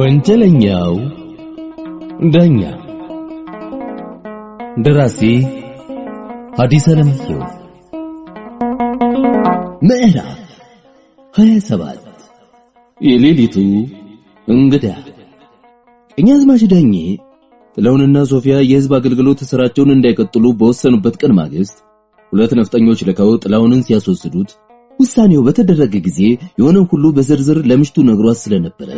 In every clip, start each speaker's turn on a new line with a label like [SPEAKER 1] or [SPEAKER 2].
[SPEAKER 1] ወንጀለኛው ዳኛ ደራሲ ሐዲስ ዓለማየሁ ምዕራፍ 27 የሌሊቱ እንግዳ ቀኛዝማች ዳኜ ጥላውንና ሶፊያ የሕዝብ አገልግሎት ስራቸውን እንዳይቀጥሉ በወሰኑበት ቀን ማግስት ሁለት ነፍጠኞች ልከው ጥላውንን ሲያስወስዱት ውሳኔው በተደረገ ጊዜ የሆነው ሁሉ በዝርዝር ለምሽቱ ነግሯት ስለነበረ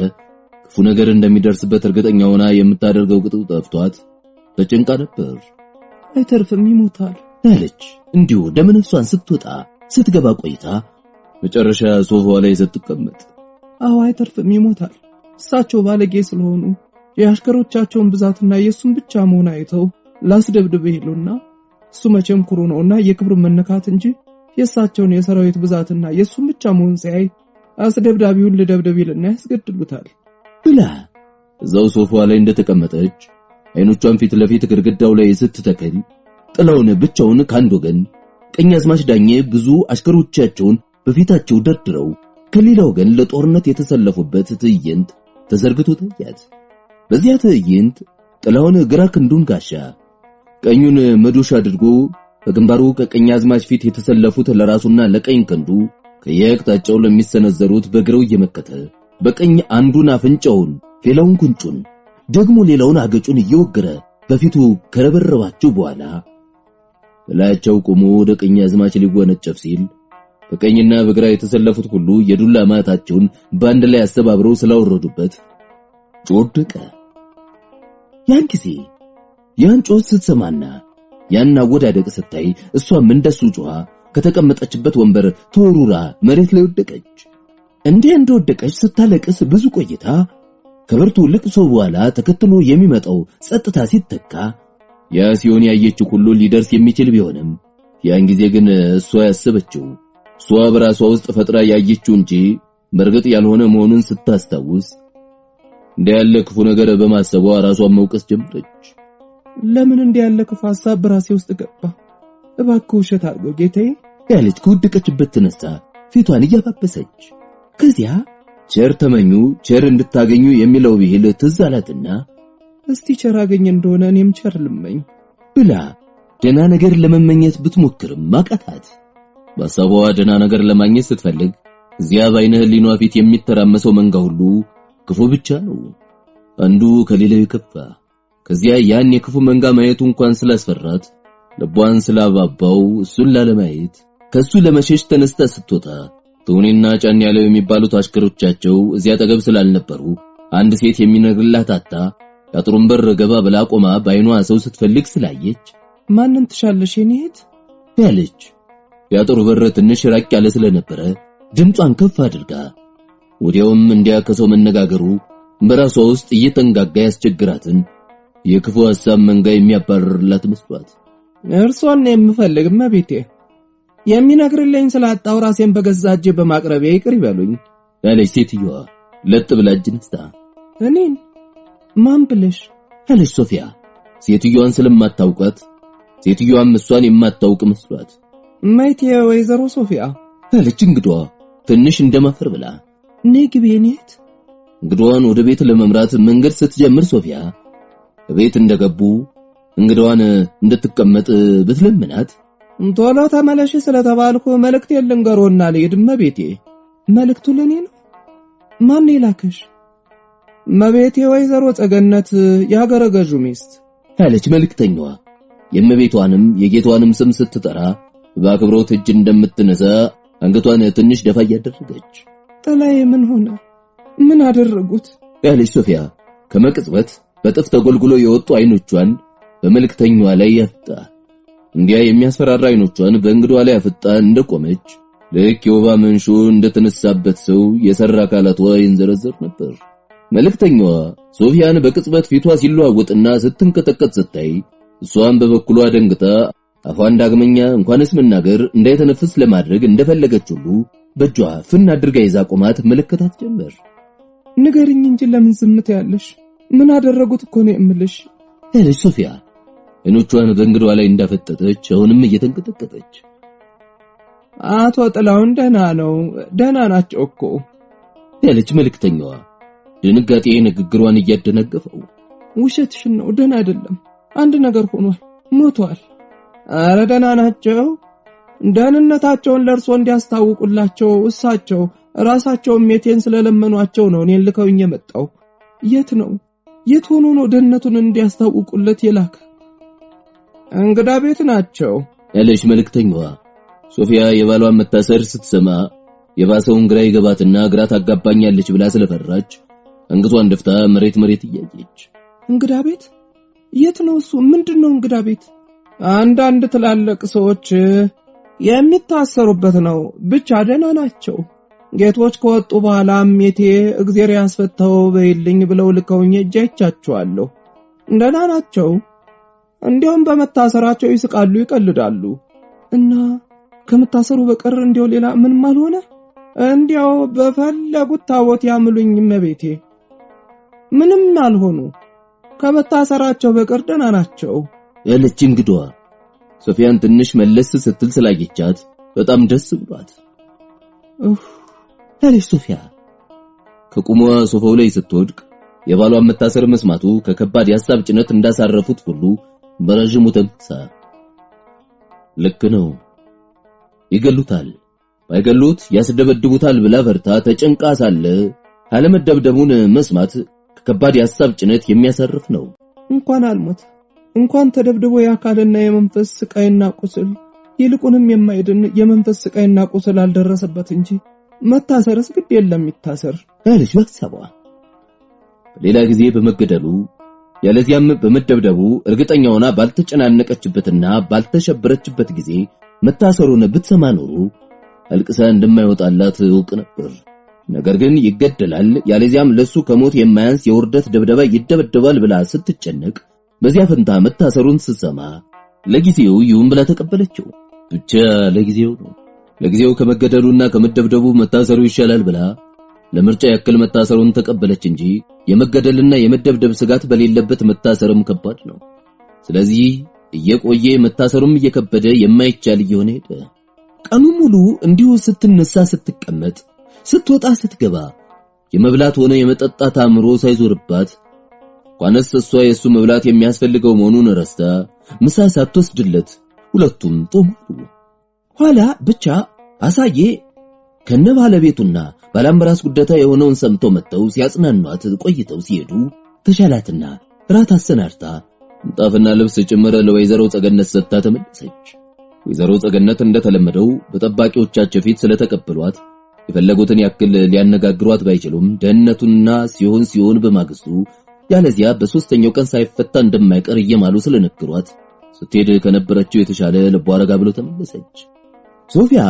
[SPEAKER 1] ክፉ ነገር እንደሚደርስበት እርግጠኛ ሆና የምታደርገው ቅጡ ጠፍቷት በጭንቃ ነበር።
[SPEAKER 2] አይተርፍም ይሞታል
[SPEAKER 1] አለች እንዲሁ ደመነፍሷን ስትወጣ ስትገባ ቆይታ መጨረሻ ሶፋው ላይ ስትቀመጥ
[SPEAKER 2] አዎ አይተርፍም ይሞታል። እሳቸው ባለጌ ስለሆኑ የአሽከሮቻቸውን ብዛትና የሱን ብቻ መሆን አይተው ላስደብድብ ይሉና እሱ መቼም ኩሩ ነውና የክብሩ መነካት እንጂ የእሳቸውን የሰራዊት ብዛትና የሱን ብቻ መሆን ሳይ አስደብዳቢውን ልደብደቢልና ያስገድሉታል
[SPEAKER 1] ብላ እዛው ሶፋው ላይ እንደተቀመጠች አይኖቿን ፊት ለፊት ግድግዳው ላይ ስትተክል ጥላውን ብቻውን ካንድ ወገን ቀኛዝማች ዳኜ ብዙ አሽከሮቻቸውን በፊታቸው ደርድረው ከሌላ ወገን ለጦርነት የተሰለፉበት ትዕይንት ተዘርግቶ ታያት። በዚያ ትዕይንት ጥላውን ግራ ክንዱን ጋሻ ቀኙን መዶሻ አድርጎ በግንባሩ ከቀኛዝማች ፊት የተሰለፉት ለራሱና ለቀኝ ክንዱ ከየአቅጣጫው ለሚሰነዘሩት በግራው እየመከተ በቀኝ አንዱን አፍንጫውን ሌላውን ጉንጩን ደግሞ ሌላውን አገጩን እየወገረ በፊቱ ከረበረባቸው በኋላ በላያቸው ቆሞ ወደ ቀኛዝማች ሊወነጨፍ ሲል በቀኝና በግራ የተሰለፉት ሁሉ የዱላ ማታቸውን በአንድ ላይ አሰባብረው ስላወረዱበት ጮደቀ። ያን ጊዜ ያን ጮት ስትሰማና ያን አወዳደቅ ስታይ እሷም እንደሱ ጮኻ ከተቀመጠችበት ወንበር ተወሩራ መሬት ላይ ወደቀች። እንደወደቀች ስታለቅስ ብዙ ቆይታ ከበርቱ ልቅሶ በኋላ ተከትሎ የሚመጣው ጸጥታ ሲተካ ያ ሲሆን ያየችው ሁሉ ሊደርስ የሚችል ቢሆንም ያን ጊዜ ግን እሷ ያሰበችው እሷ በራሷ ውስጥ ፈጥራ ያየችው እንጂ በርግጥ ያልሆነ መሆኑን ስታስታውስ እንዲያለ ክፉ ነገር በማሰቧ ራሷን መውቀስ ጀመረች።
[SPEAKER 2] ለምን እንዲያለ ክፉ ሐሳብ በራሴ ውስጥ ገባ? እባክህ ውሸት አድርገው ጌታዬ
[SPEAKER 1] ያለች ከወደቀችበት ተነሳ ፊቷን እያባበሰች ከዚያ ቸር ተመኙ ቸር እንድታገኙ የሚለው ብሂል ትዝ አላትና
[SPEAKER 2] እስቲ ቸር አገኘ እንደሆነ እኔም ቸር ልመኝ
[SPEAKER 1] ብላ ደና ነገር ለመመኘት ብትሞክርም ማቃታት። በሐሳቧ ደና ነገር ለማግኘት ስትፈልግ እዚያ ባይነ ህሊኗ ፊት የሚተራመሰው መንጋ ሁሉ ክፉ ብቻ ነው፣ አንዱ ከሌላው የከፋ። ከዚያ ያን የክፉ መንጋ ማየቱ እንኳን ስላስፈራት ልቧን ስላባባው እሱን ላለማየት ከሱ ለመሸሽ ተነስታ ስትወጣ ቶኒና ጫን ያለው የሚባሉት አሽከሮቻቸው እዚያ አጠገብ ስላልነበሩ አንድ ሴት የሚነግርላት አጣ ያጥሩን በር ገባ ብላ ቆማ ባይኗ ሰው ስትፈልግ ስላየች
[SPEAKER 2] ማንን ትሻለሽ የኔት
[SPEAKER 1] ያለች ያጥሩ በር ትንሽ ራቅ ያለ ስለነበረ ድምጿን ከፍ አድርጋ ወዲያውም እንዲያከሰው መነጋገሩ በራሷ ውስጥ እየተንጋጋ ያስቸግራትን የክፉ ሐሳብ መንጋ የሚያባርርላት መስሏት
[SPEAKER 2] እርሷን የምፈልግ መቤቴ የሚነግርልኝ ስላጣው ራሴን በገዛጄ በማቅረቤ ይቅር ይበሉኝ
[SPEAKER 1] ያለች ሴትየዋ ለጥ ብላ እጅ ነስታ
[SPEAKER 2] እኔን ማን ብለሽ
[SPEAKER 1] አለች ሶፊያ ሴትየዋን ስለማታውቃት ሴትየዋም እሷን የማታውቅ መስሏት
[SPEAKER 2] ማይቴ ወይዘሮ ሶፊያ
[SPEAKER 1] አለች እንግዷ ትንሽ እንደማፈር ብላ
[SPEAKER 2] ነግቢ የኔት
[SPEAKER 1] እንግዷን ወደ ቤት ለመምራት መንገድ ስትጀምር ሶፊያ ቤት እንደገቡ እንግዷን እንድትቀመጥ ብትለምናት
[SPEAKER 2] ቶሎ ተመለሽ ስለተባልኩ መልእክት የልንገሮና ልሂድ መቤቴ መልእክቱ ለኔ ነው ማን ይላክሽ መቤቴ ወይዘሮ ጸገነት ያገረገዡ ሚስት
[SPEAKER 1] አለች መልእክተኛዋ የመቤቷንም የጌቷንም ስም ስትጠራ በአክብሮት እጅ እንደምትነሳ አንገቷን ትንሽ ደፋ ያደረገች
[SPEAKER 2] ጥላዬ ምን ሆነ ምን አደረጉት
[SPEAKER 1] ያለች ሶፊያ ከመቅጽበት በጥፍ ተጎልጉሎ የወጡ አይኖቿን በመልእክተኛዋ ላይ ያፍጣ እንዲያ የሚያስፈራራ አይኖቿን በእንግዷ ላይ ያፍጣ እንደቆመች ልክ የወባ መንሹ እንደተነሳበት ሰው የሰራ አካላቷ ይንዘረዘር ነበር። መልእክተኛዋ ሶፊያን በቅጽበት ፊቷ ሲለዋወጥና ስትንቀጠቀጥ ስታይ እሷን በበኩሏ ደንግጣ አፏን ዳግመኛ እንኳንስ መናገር እንዳይተነፍስ ለማድረግ እንደፈለገች ሁሉ በእጇ ፍን አድርጋ ይዛ ቆማት መለከታት ጀመር።
[SPEAKER 2] ንገሪኝ እንጂ ለምን ዝምት ያለሽ ምን አደረጉት እኮ ነው የምልሽ
[SPEAKER 1] ያለች ሶፊያ አይኖቿን በእንግዷ ላይ እንዳፈጠጠች አሁንም እየተንቀጠቀጠች
[SPEAKER 2] አቶ ጥላውን ደህና ናቸው እኮ
[SPEAKER 1] ያለች መልእክተኛዋ ድንጋጤ ንግግሯን እያደነገፈው።
[SPEAKER 2] ውሸትሽን ነው፣ ደህና አይደለም። አንድ ነገር ሆኗል፣ ሞቷል። አረ ደህና ናቸው። ደህንነታቸውን ለእርሶ እንዲያስታውቁላቸው እሳቸው ራሳቸው ሜቴን ስለለመኗቸው ነው እኔን ልከውኝ የመጣው። የት ነው? የት ሆኖ ነው ደህንነቱን እንዲያስታውቁለት የላከ? እንግዳ ቤት ናቸው
[SPEAKER 1] ያለች መልእክተኛዋ ሶፊያ የባሏን መታሰር ስትሰማ የባሰውን ግራ ይገባትና ግራ ታጋባኛለች ብላ ስለፈራች አንገቷን ደፍታ መሬት እያየች።
[SPEAKER 2] እንግዳ ቤት? የት ነው እሱ? ምንድነው እንግዳ ቤት? አንዳንድ ትላልቅ ሰዎች የሚታሰሩበት ነው። ብቻ ደህና ናቸው። ጌቶች ከወጡ በኋላ ሜቴ እግዚአብሔር ያስፈታው በይልኝ ብለው ልከውኝ እጃቻቸዋለሁ። ደህና ናቸው። እንዲያውም በመታሰራቸው ይስቃሉ፣ ይቀልዳሉ። እና ከመታሰሩ በቀር እንዲያው ሌላ ምንም አልሆነ። እንዲያው በፈለጉት ታቦት ያምሉኝ መቤቴ፣ ምንም አልሆኑ። ከመታሰራቸው በቀር ደህና ናቸው
[SPEAKER 1] ያለች እንግዳዋ ሶፊያን ትንሽ መለስ ስትል ስላየቻት በጣም ደስ ብሏት ያለች ሶፊያ ከቁሟ ሶፋው ላይ ስትወድቅ የባሏን መታሰር መስማቱ ከከባድ የሐሳብ ጭነት እንዳሳረፉት ሁሉ በረጅሙ ተንፈሳ። ልክ ነው፣ ይገሉታል፣ ባይገሉት ያስደበድቡታል ብላ ፈርታ ተጨንቃ ሳለ አለመደብደቡን መስማት ከከባድ የሐሳብ ጭነት የሚያሳርፍ ነው።
[SPEAKER 2] እንኳን አልሞት፣ እንኳን ተደብድቦ የአካልና የመንፈስ ስቃይና ቁስል ይልቁንም የማይድን የመንፈስ ስቃይና ቁስል አልደረሰበት እንጂ መታሰርስ ግድ የለም ይታሰር
[SPEAKER 1] አለች በሐሳቧ። ሌላ ጊዜ በመገደሉ ያለዚያም በመደብደቡ እርግጠኛ ሆና ባልተጨናነቀችበትና ባልተሸበረችበት ጊዜ መታሰሩን ብትሰማ ኖሮ አልቅሳ እንደማይወጣላት እውቅ ነበር። ነገር ግን ይገደላል ያለዚያም ለሱ ከሞት የማያንስ የውርደት ደብደባ ይደበደባል ብላ ስትጨነቅ በዚያ ፈንታ መታሰሩን ስትሰማ ለጊዜው ይሁን ብላ ተቀበለችው። ብቻ ለጊዜው ነው። ለጊዜው ከመገደሉና ከመደብደቡ መታሰሩ ይሻላል ብላ ለምርጫ ያክል መታሰሩን ተቀበለች እንጂ የመገደልና የመደብደብ ስጋት በሌለበት መታሰርም ከባድ ነው። ስለዚህ እየቆየ መታሰሩም እየከበደ የማይቻል እየሆነ ሄደ። ቀኑ ሙሉ እንዲሁ ስትነሳ ስትቀመጥ ስትወጣ ስትገባ የመብላት ሆነ የመጠጣት አምሮ ሳይዞርባት እንኳንስ እሷ የሱ መብላት የሚያስፈልገው መሆኑን ረስታ ምሳ ሳትወስድለት ሁለቱም ጦማሩ። ኋላ ብቻ አሳዬ ከነባለቤቱና ባላምራስ ጉዳታ የሆነውን ሰምተው መጥተው ሲያጽናኗት ቆይተው ሲሄዱ ተሻላትና ራት አሰናርታ ምጣፍና ልብስ ጭምር ለወይዘሮ ጸገነት ሰጥታ ተመለሰች። ወይዘሮ ጸገነት እንደተለመደው በጠባቂዎቻቸው ፊት ስለተቀበሏት የፈለጉትን ያክል ሊያነጋግሯት ባይችሉም ደህንነቱንና ሲሆን በማግስቱ ያለዚያ በሶስተኛው ቀን ሳይፈታ እንደማይቀር እየማሉ ስለነገሯት ስትሄድ ከነበረችው የተሻለ ልቧ ረጋ ብሎ ተመለሰች። ሶፊያ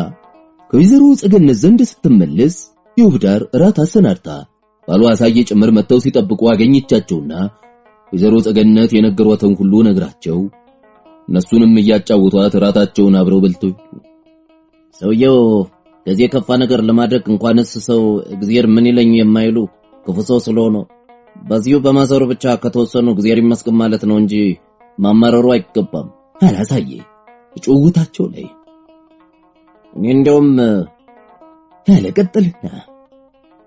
[SPEAKER 1] ከወይዘሮ ጸገነት ዘንድ ስትመለስ ይውብዳር ራት አሰናርታ ባሏ አሳዬ ጭምር መጥተው ሲጠብቁ አገኘቻቸውና ወይዘሮ ጸገነት የነገሯትን ሁሉ ነግራቸው እነሱንም እያጫወቷት ራታቸውን አብረው በልተው ሰውየው ለዚህ የከፋ ነገር ለማድረግ እንኳንስ ሰው እግዚአብሔር ምን ይለኝ የማይሉ ክፉ ሰው ስለሆነ በዚሁ በማሰሩ ብቻ ከተወሰኑ እግዚአብሔር ይመስገን ማለት ነው እንጂ ማማረሩ አይገባም አላሳየ ጭውውታቸው ላይ እንደውም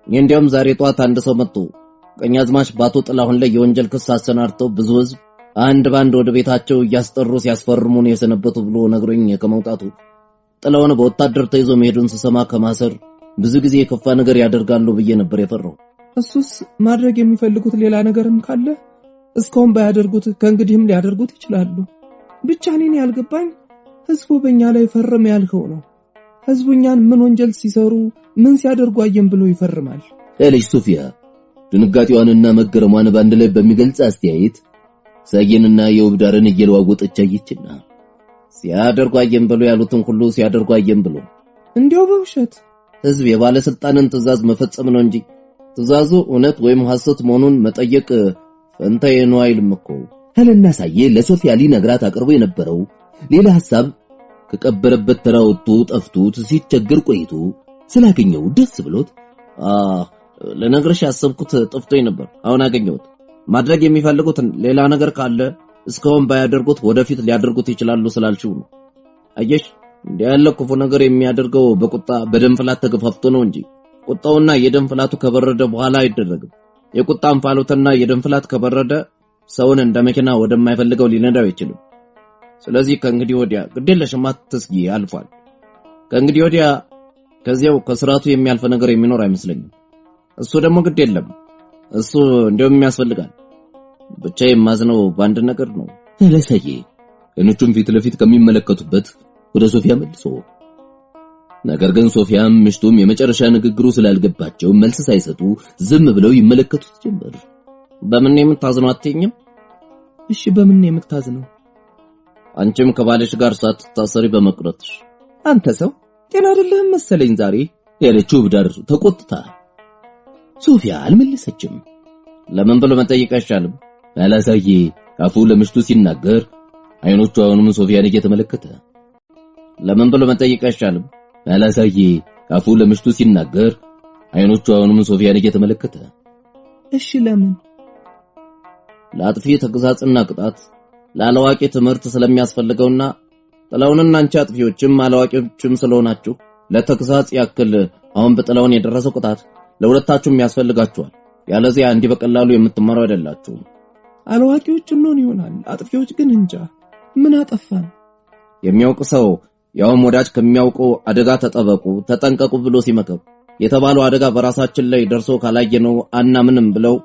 [SPEAKER 1] እንደውም ዛሬ ጧት አንድ ሰው መጥቶ ቀኛዝማች ባቶ ጥላሁን ላይ የወንጀል ክስ አሰናርተው ብዙ ህዝብ አንድ ባንድ ወደ ቤታቸው እያስጠሩ ሲያስፈርሙን የሰነበቱ ብሎ ነግሮኝ ከመውጣቱ ጥላሁን በወታደር ተይዞ መሄዱን ስሰማ ከማሰር ብዙ ጊዜ የከፋ ነገር ያደርጋሉ ብዬ ነበር የፈራው።
[SPEAKER 2] እሱስ ማድረግ የሚፈልጉት ሌላ ነገርም ካለ እስካሁን ባያደርጉት ከእንግዲህም ሊያደርጉት ይችላሉ። ብቻ እኔን ያልገባኝ ህዝቡ በእኛ ላይ ፈርም ያልከው ነው። ህዝቡኛን ምን ወንጀል ሲሰሩ ምን ሲያደርጉ አየን ብሎ ይፈርማል
[SPEAKER 1] አለች ሶፊያ ድንጋጤዋንና መገረሟን ባንድ ላይ በሚገልጽ አስተያየት ሳየንና የውብዳርን እየለዋወጠች አየችና ሲያደርጉ አየን ብሎ ያሉትን ሁሉ ሲያደርጉ አየን ብሎ
[SPEAKER 2] እንዲያው በውሸት
[SPEAKER 1] ህዝብ የባለስልጣንን ትዕዛዝ መፈጸም ነው እንጂ ትዕዛዙ እውነት ወይም ሐሰት መሆኑን መጠየቅ ፈንታዬ ነው አይልም እኮ አለና ሳየ ለሶፊያ ሊነግራት አቅርቦ የነበረው ሌላ ሐሳብ ከቀበረበት ተራውቶ ጠፍቶት ሲቸገር ቆይቶ ስላገኘው ደስ ብሎት ለነገርሽ ያሰብኩት ጠፍቶኝ ነበር አሁን አገኘሁት ማድረግ የሚፈልጉት ሌላ ነገር ካለ እስካሁን ባያደርጉት ወደፊት ሊያደርጉት ይችላሉ ስላልሽው ነው አየሽ እንዲያለ ክፉ ነገር የሚያደርገው በቁጣ በደም ፍላት ተገፋፍቶ ነው እንጂ ቁጣውና የደም ፍላቱ ከበረደ በኋላ አይደረግም
[SPEAKER 3] የቁጣን ፋሎትና የደንፍላት ከበረደ ሰውን እንደ መኪና ወደማይፈልገው ሊነዳው ይችላል። ስለዚህ ከእንግዲህ ወዲያ ግዴለሽም አትስጊ፣ አልፏል። ከእንግዲህ ወዲያ ከዚያው ከስራቱ የሚያልፈ ነገር የሚኖር አይመስለኝም። እሱ ደግሞ ግድ የለም፣ እሱ እንደውም ያስፈልጋል። ብቻ የማዝነው በአንድ ነገር ነው
[SPEAKER 1] ለሰዬ አይኖቹን ፊት ለፊት ከሚመለከቱበት ወደ ሶፊያ መልሶ። ነገር ግን ሶፊያም ምሽቱም የመጨረሻ ንግግሩ ስላልገባቸው መልስ ሳይሰጡ ዝም ብለው ይመለከቱት ጀመር።
[SPEAKER 3] በምን የምታዝነው አትይኝም?
[SPEAKER 2] እሺ በምን የምታዝነው?
[SPEAKER 3] አንቺም ከባለሽ ጋር ሳትታሰሪ በመቅረትሽ።
[SPEAKER 2] አንተ ሰው ጤና አይደለህም መሰለኝ ዛሬ
[SPEAKER 1] ያለችው ብዳር ተቆጥታ። ሶፊያ አልመለሰችም።
[SPEAKER 3] ለምን ብሎ መጠየቅ አይቻልም?
[SPEAKER 1] አላሳየ አፉ ለምሽቱ ሲናገር አይኖቹ አሁንም ሶፊያን እየተመለከተ።
[SPEAKER 3] ለምን ብሎ መጠየቅ አይቻልም?
[SPEAKER 1] አላሳየ አፉ ለምሽቱ ሲናገር አይኖቹ አሁንም ሶፊያን እየተመለከተ።
[SPEAKER 2] እሺ ለምን?
[SPEAKER 3] ለአጥፊ ተግሳጽና ቅጣት ለአላዋቂ ትምህርት ስለሚያስፈልገውና ጥላውንና አንቺ አጥፊዎችም አላዋቂዎችም ስለሆናችሁ ለተግሳጽ ያክል አሁን በጥላውን የደረሰው ቅጣት ለሁለታችሁም ያስፈልጋችኋል። ያለዚያ እንዲህ በቀላሉ የምትማሩ አይደላችሁም።
[SPEAKER 2] አላዋቂዎች እንሆን ይሆናል፣ አጥፊዎች ግን እንጃ። ምን አጠፋን?
[SPEAKER 3] የሚያውቅ ሰው ያውም ወዳጅ ከሚያውቀው አደጋ ተጠበቁ ተጠንቀቁ ብሎ ሲመክር የተባለው አደጋ በራሳችን ላይ ደርሶ ካላየነው አናምንም ብለው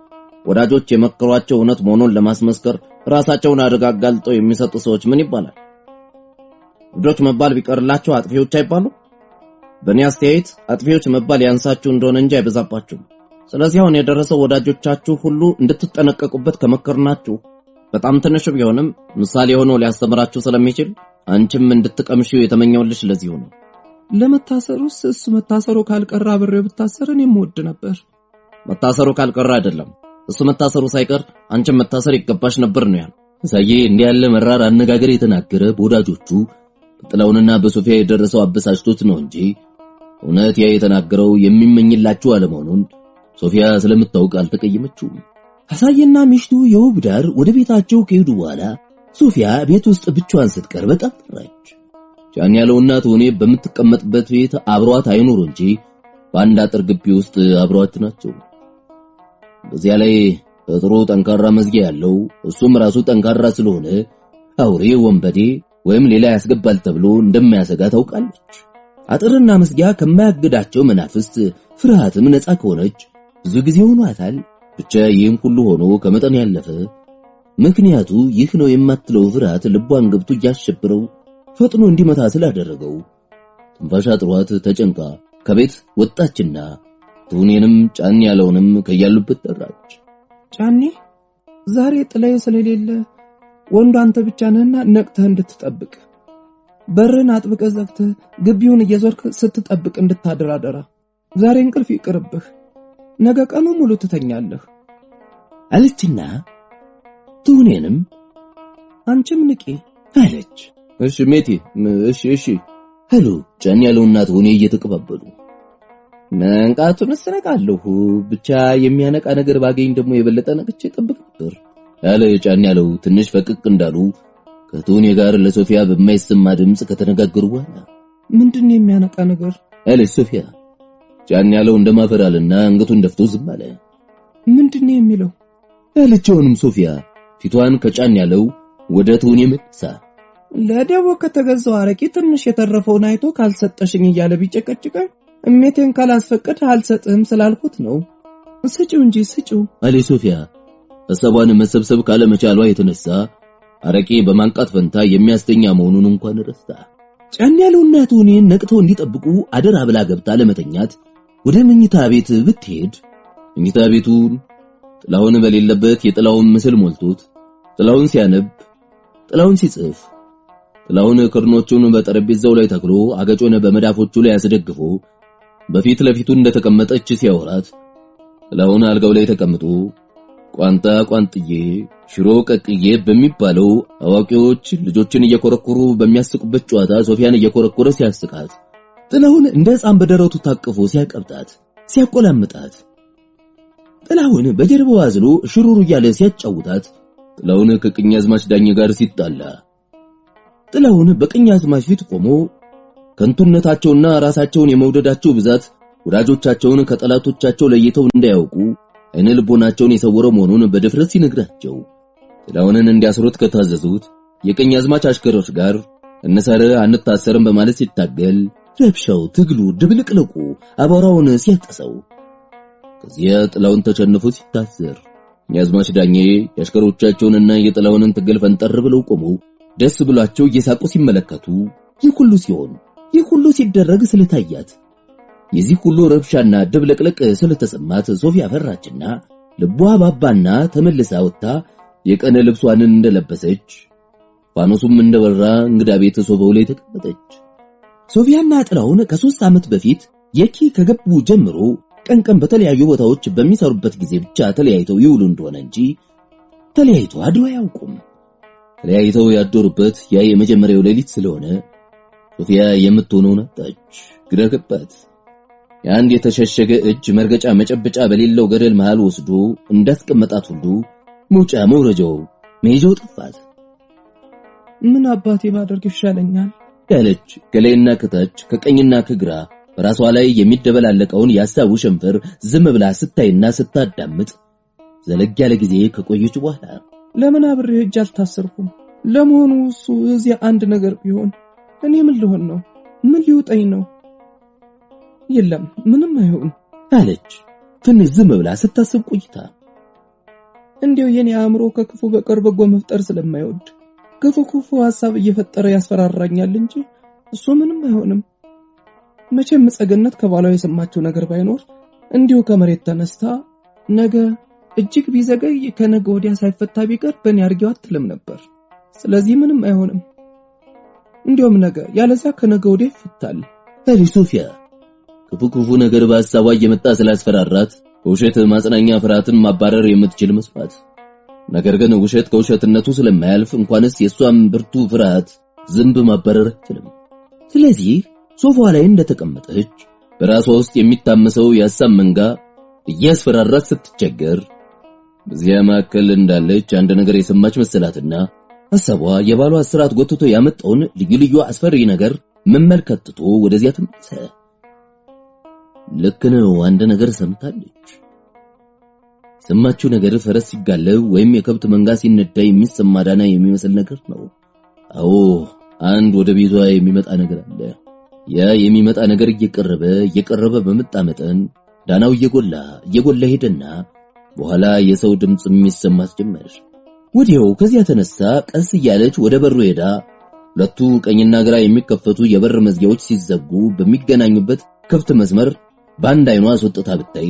[SPEAKER 3] ወዳጆች የመከሯቸው እውነት መሆኑን ለማስመስከር ራሳቸውን አደጋ አጋልጠው የሚሰጡ ሰዎች ምን ይባላል? ወዳጆች መባል ቢቀርላቸው አጥፊዎች አይባሉ? በእኔ አስተያየት አጥፊዎች መባል ያንሳችሁ እንደሆነ እንጂ አይበዛባችሁም። ስለዚህ አሁን የደረሰው ወዳጆቻችሁ ሁሉ እንድትጠነቀቁበት ከመከርናችሁ በጣም ትንሽ ቢሆንም ምሳሌ ሆኖ ሊያስተምራችሁ ስለሚችል አንቺም እንድትቀምሺው የተመኘውልሽ ለዚህ ሆኖ።
[SPEAKER 2] ለመታሰሩስ እሱ መታሰሩ ካልቀረ አብሬው ብታሰር እኔም ወድ ነበር።
[SPEAKER 3] መታሰሩ ካልቀረ አይደለም እሱ መታሰሩ ሳይቀር አንቺም መታሰር ይገባሽ ነበር ነው ያለው።
[SPEAKER 1] ሳዬ እንዲህ ያለ መራር አነጋገር የተናገረ በወዳጆቹ በጥላውንና በሶፊያ የደረሰው አበሳጭቶት ነው እንጂ እውነት ያ የተናገረው የሚመኝላችሁ አለመሆኑን ሶፊያ ስለምታውቅ አልተቀየመችውም። ሐሳይና ሚሽቱ የውብዳር ወደ ቤታቸው ከሄዱ በኋላ ሶፊያ ቤት ውስጥ ብቻዋን ስትቀር በጣም ፈራች። ጫን ያለውና ቶኔ በምትቀመጥበት ቤት አብሯት አይኖር እንጂ በአንድ አጥር ግቢ ውስጥ አብሯት ናቸው። በዚያ ላይ ጥሩ ጠንካራ መዝጊያ ያለው እሱም ራሱ ጠንካራ ስለሆነ አውሬ ወንበዴ ወይም ሌላ ያስገባል ተብሎ እንደማያሰጋ ታውቃለች። አጥርና መዝጊያ ከማያግዳቸው መናፍስት ፍርሃትም ነፃ ከሆነች ብዙ ጊዜ ሆኗታል። ብቻ ይህም ሁሉ ሆኖ ከመጠን ያለፈ ምክንያቱ ይህ ነው የማትለው ፍርሃት ልቧን ገብቶ እያሸበረው ፈጥኖ እንዲመታ ስላደረገው ትንፋሽ አጥሯት ተጨንቃ ከቤት ወጣችና ቱኔንም ጫን ያለውንም ከያሉበት ጠራች።
[SPEAKER 2] ጫኔ ዛሬ ጥላዬ ስለሌለ ወንዱ አንተ ብቻ ነህና ነቅተህ እንድትጠብቅ በርን አጥብቀህ ዘግተህ ግቢውን እየዞርክ ስትጠብቅ እንድታድር አደራ። ዛሬ እንቅልፍ ይቅርብህ፣ ነገ ቀኑ ሙሉ ትተኛለህ
[SPEAKER 1] አለችና ቱኔንም
[SPEAKER 2] አንቺም ንቂ
[SPEAKER 1] አለች።
[SPEAKER 3] እሺ ሜቴ እሺ
[SPEAKER 1] ሄሎ ጫን ያለውና ቱኔ እየተቀባበሉ
[SPEAKER 3] መንቃቱን ስነቃለሁ። ብቻ የሚያነቃ ነገር ባገኝ ደግሞ የበለጠ ነቅቼ ጠብቅ ነበር
[SPEAKER 1] አለ ጫን ያለው ትንሽ ፈቅቅ እንዳሉ ከቱኔ ጋር ለሶፊያ በማይሰማ ድምጽ ከተነጋገሩ በኋላ።
[SPEAKER 2] ምንድነው የሚያነቃ ነገር?
[SPEAKER 1] አለች ሶፊያ። ጫን ያለው እንደማፈራልና አንገቱን ደፍቶ ዝም አለ።
[SPEAKER 2] ምንድነው የሚለው?
[SPEAKER 1] አለችውንም ሶፊያ ፊቷን ከጫን ያለው ወደ ቱኔ መልሳ።
[SPEAKER 2] ለደቦ ከተገዛው አረቂ ትንሽ የተረፈውን አይቶ ካልሰጠሽኝ እያለ ቢጨቀጭቀኝ እሜቴን ካላስፈቀድ አልሰጥህም ስላልኩት ነው። ስጪው እንጂ ስጪው
[SPEAKER 1] አለ ሶፊያ። ሐሳቧን መሰብሰብ ካለመቻሏ የተነሳ አረቂ በማንቃት ፈንታ የሚያስተኛ መሆኑን እንኳን ረስታ ጫን ያለውና ቱኔን ነቅተው እንዲጠብቁ አደራ ብላ ገብታ ለመተኛት ወደ መኝታ ቤት ብትሄድ መኝታ ቤቱን ጥላውን በሌለበት የጥላውን ምስል ሞልቶት ጥላውን ሲያነብ ጥላውን ሲጽፍ ጥላውን ክርኖቹን በጠረጴዛው ላይ ተክሎ አገጮነ በመዳፎቹ ላይ ያስደግፎ በፊት ለፊቱ እንደተቀመጠች ሲያወራት ጥላውን አልጋው ላይ ተቀምጦ ቋንጣ ቋንጥዬ ሽሮ ቀቅዬ በሚባለው አዋቂዎች ልጆችን እየኮረኮሩ በሚያስቁበት ጨዋታ ሶፊያን እየኮረኮረ ሲያስቃት ጥላውን እንደ ሕፃን በደረቱ ታቅፎ ሲያቀብጣት ሲያቆላምጣት ጥላውን በጀርባው አዝሎ ሽሩሩ እያለ ሲያጫውታት ጥላውን ከቀኛዝማች ዳኘ ጋር ሲጣላ ጥላውን በቀኛዝማች ፊት ቆሞ ከንቱነታቸውና ራሳቸውን የመውደዳቸው ብዛት ወዳጆቻቸውን ከጠላቶቻቸው ለይተው እንዳያውቁ አይነ ልቦናቸውን የሰወረው መሆኑን በድፍረት ሲነግራቸው ጥላሁንን እንዲያስሩት ከታዘዙት የቀኝ አዝማች አሽከሮች ጋር እነሰረ አንታሰርም በማለት ሲታገል ረብሻው ትግሉ ድብልቅልቁ አባራውን ሲያጠሰው ከዚያ ጥላሁን ተቸንፎ ሲታሰር የአዝማች ዳኜ የአሽከሮቻቸውንና የጥላሁንን ትግል ፈንጠር ብለው ቆመው ደስ ብሏቸው እየሳቁ ሲመለከቱ ይህ ሁሉ ሲደረግ ስለታያት የዚህ ሁሉ ረብሻና ድብልቅልቅ ስለተሰማት ሶፊያ ፈራችና ልቧ ባባና ተመልሳ ወጣ የቀነ ልብሷን እንደለበሰች ፋኖሱም እንደበራ እንግዳ ቤት ሶፋው ላይ ተቀመጠች። ሶፊያና ጥላሁን ከ3 ዓመት በፊት የኪ ከገቡ ጀምሮ ቀን በተለያዩ ቦታዎች በሚሰሩበት ጊዜ ብቻ ተለያይተው ይውሉ እንደሆነ እንጂ ተለያይተው አድሮ አያውቁም። ተለያይተው ያደሩበት ያ የመጀመሪያው ሌሊት ስለሆነ ሶፊያ የምትሆነው ነጣች፣ ግራ ገባት። ያን የተሸሸገ እጅ መርገጫ መጨበጫ በሌለው ገደል መሃል ወስዶ እንዳስቀመጣት ሁሉ መውጫ መውረጃው መሄጃው ጠፋት።
[SPEAKER 2] ምን አባቴ ባደርግ ይሻለኛል
[SPEAKER 1] ያለች ከላይና ከታች ከቀኝና ከግራ በራሷ ላይ የሚደበላለቀውን ያሳቡ ሸንፈር ዝም ብላ ስታይና ስታዳምጥ ዘለግ ያለ ጊዜ ከቆየች በኋላ
[SPEAKER 2] ለምን አብሬ እጅ አልታሰርኩም? ለመሆኑ እሱ እዚያ አንድ ነገር ቢሆን እኔ ምን ልሆን ነው? ምን ሊውጠኝ ነው? የለም ምንም አይሆን
[SPEAKER 1] አለች ትንሽ ዝም ብላ ስታስብ ቆይታ።
[SPEAKER 2] እንዲያው የኔ አእምሮ ከክፉ በቀር በጎ መፍጠር ስለማይወድ ክፉ ሐሳብ እየፈጠረ ያስፈራራኛል እንጂ እሱ ምንም አይሆንም። መቼም ጸገነት ከባሏ የሰማችው ነገር ባይኖር እንዲሁ ከመሬት ተነስታ ነገ እጅግ ቢዘገይ ከነገ ወዲያ ሳይፈታ ቢቀር በእኔ አርጊው አትልም ነበር። ስለዚህ ምንም አይሆንም። እንዲያውም ነገ ያለዛ ከነገ ወዲያ ይፈታል።
[SPEAKER 1] ሶፊያ ክፉ ነገር በሐሳቧ እየመጣ ስላስፈራራት ውሸት ማጽናኛ ፍርሃትን ማባረር የምትችል መስፋት። ነገር ግን ውሸት ከውሸትነቱ ስለማያልፍ እንኳንስ የሷም ብርቱ ፍርሃት ዝንብ ማባረር አይችልም። ስለዚህ ሶፋ ላይ እንደተቀመጠች በራሷ ውስጥ የሚታመሰው የሐሳብ መንጋ እያስፈራራት ስትቸገር በዚያ ማከል እንዳለች አንድ ነገር የሰማች መሰላትና ሐሳቧ የባሏ እስራት ጎትቶ ያመጣውን ልዩ አስፈሪ ነገር መመልከት ትቶ ወደዚያ ተመለሰ። ልክ ነው፣ አንድ ነገር ሰምታለች። ሰማችው ነገር ፈረስ ሲጋለብ ወይም የከብት መንጋ ሲነዳ የሚሰማ ዳና የሚመስል ነገር ነው። አዎ አንድ ወደ ቤቷ የሚመጣ ነገር አለ። ያ የሚመጣ ነገር እየቀረበ በመጣ መጠን ዳናው እየጎላ ሄደና በኋላ የሰው ድምጽ የሚሰማት ጀመር። ወዲያው ከዚያ ተነሳ ቀስ እያለች ወደ በሩ ሄዳ ሁለቱ ቀኝና ግራ የሚከፈቱ የበር መዝጊያዎች ሲዘጉ በሚገናኙበት ክፍት መስመር በአንድ አይኗ አስወጥታ ብታይ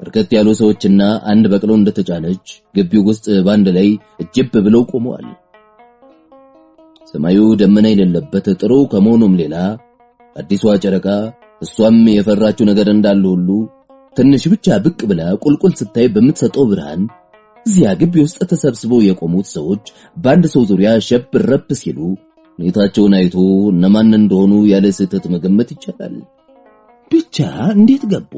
[SPEAKER 1] በርከት ያሉ ሰዎችና አንድ በቅሎ እንደተጫነች ግቢው ውስጥ ባንድ ላይ እጅብ ብለው ቆመዋል። ሰማዩ ደመና የሌለበት ጥሩ ከመሆኑም ሌላ አዲሷ ጨረቃ እሷም የፈራችው ነገር እንዳለ ሁሉ ትንሽ ብቻ ብቅ ብላ ቁልቁል ስታይ በምትሰጠው ብርሃን እዚያ ግቢ ውስጥ ተሰብስበው የቆሙት ሰዎች በአንድ ሰው ዙሪያ ሸብረብ ሲሉ ሁኔታቸውን አይቶ እነማን እንደሆኑ ያለ ስህተት መገመት ይቻላል። ብቻ እንዴት ገቡ?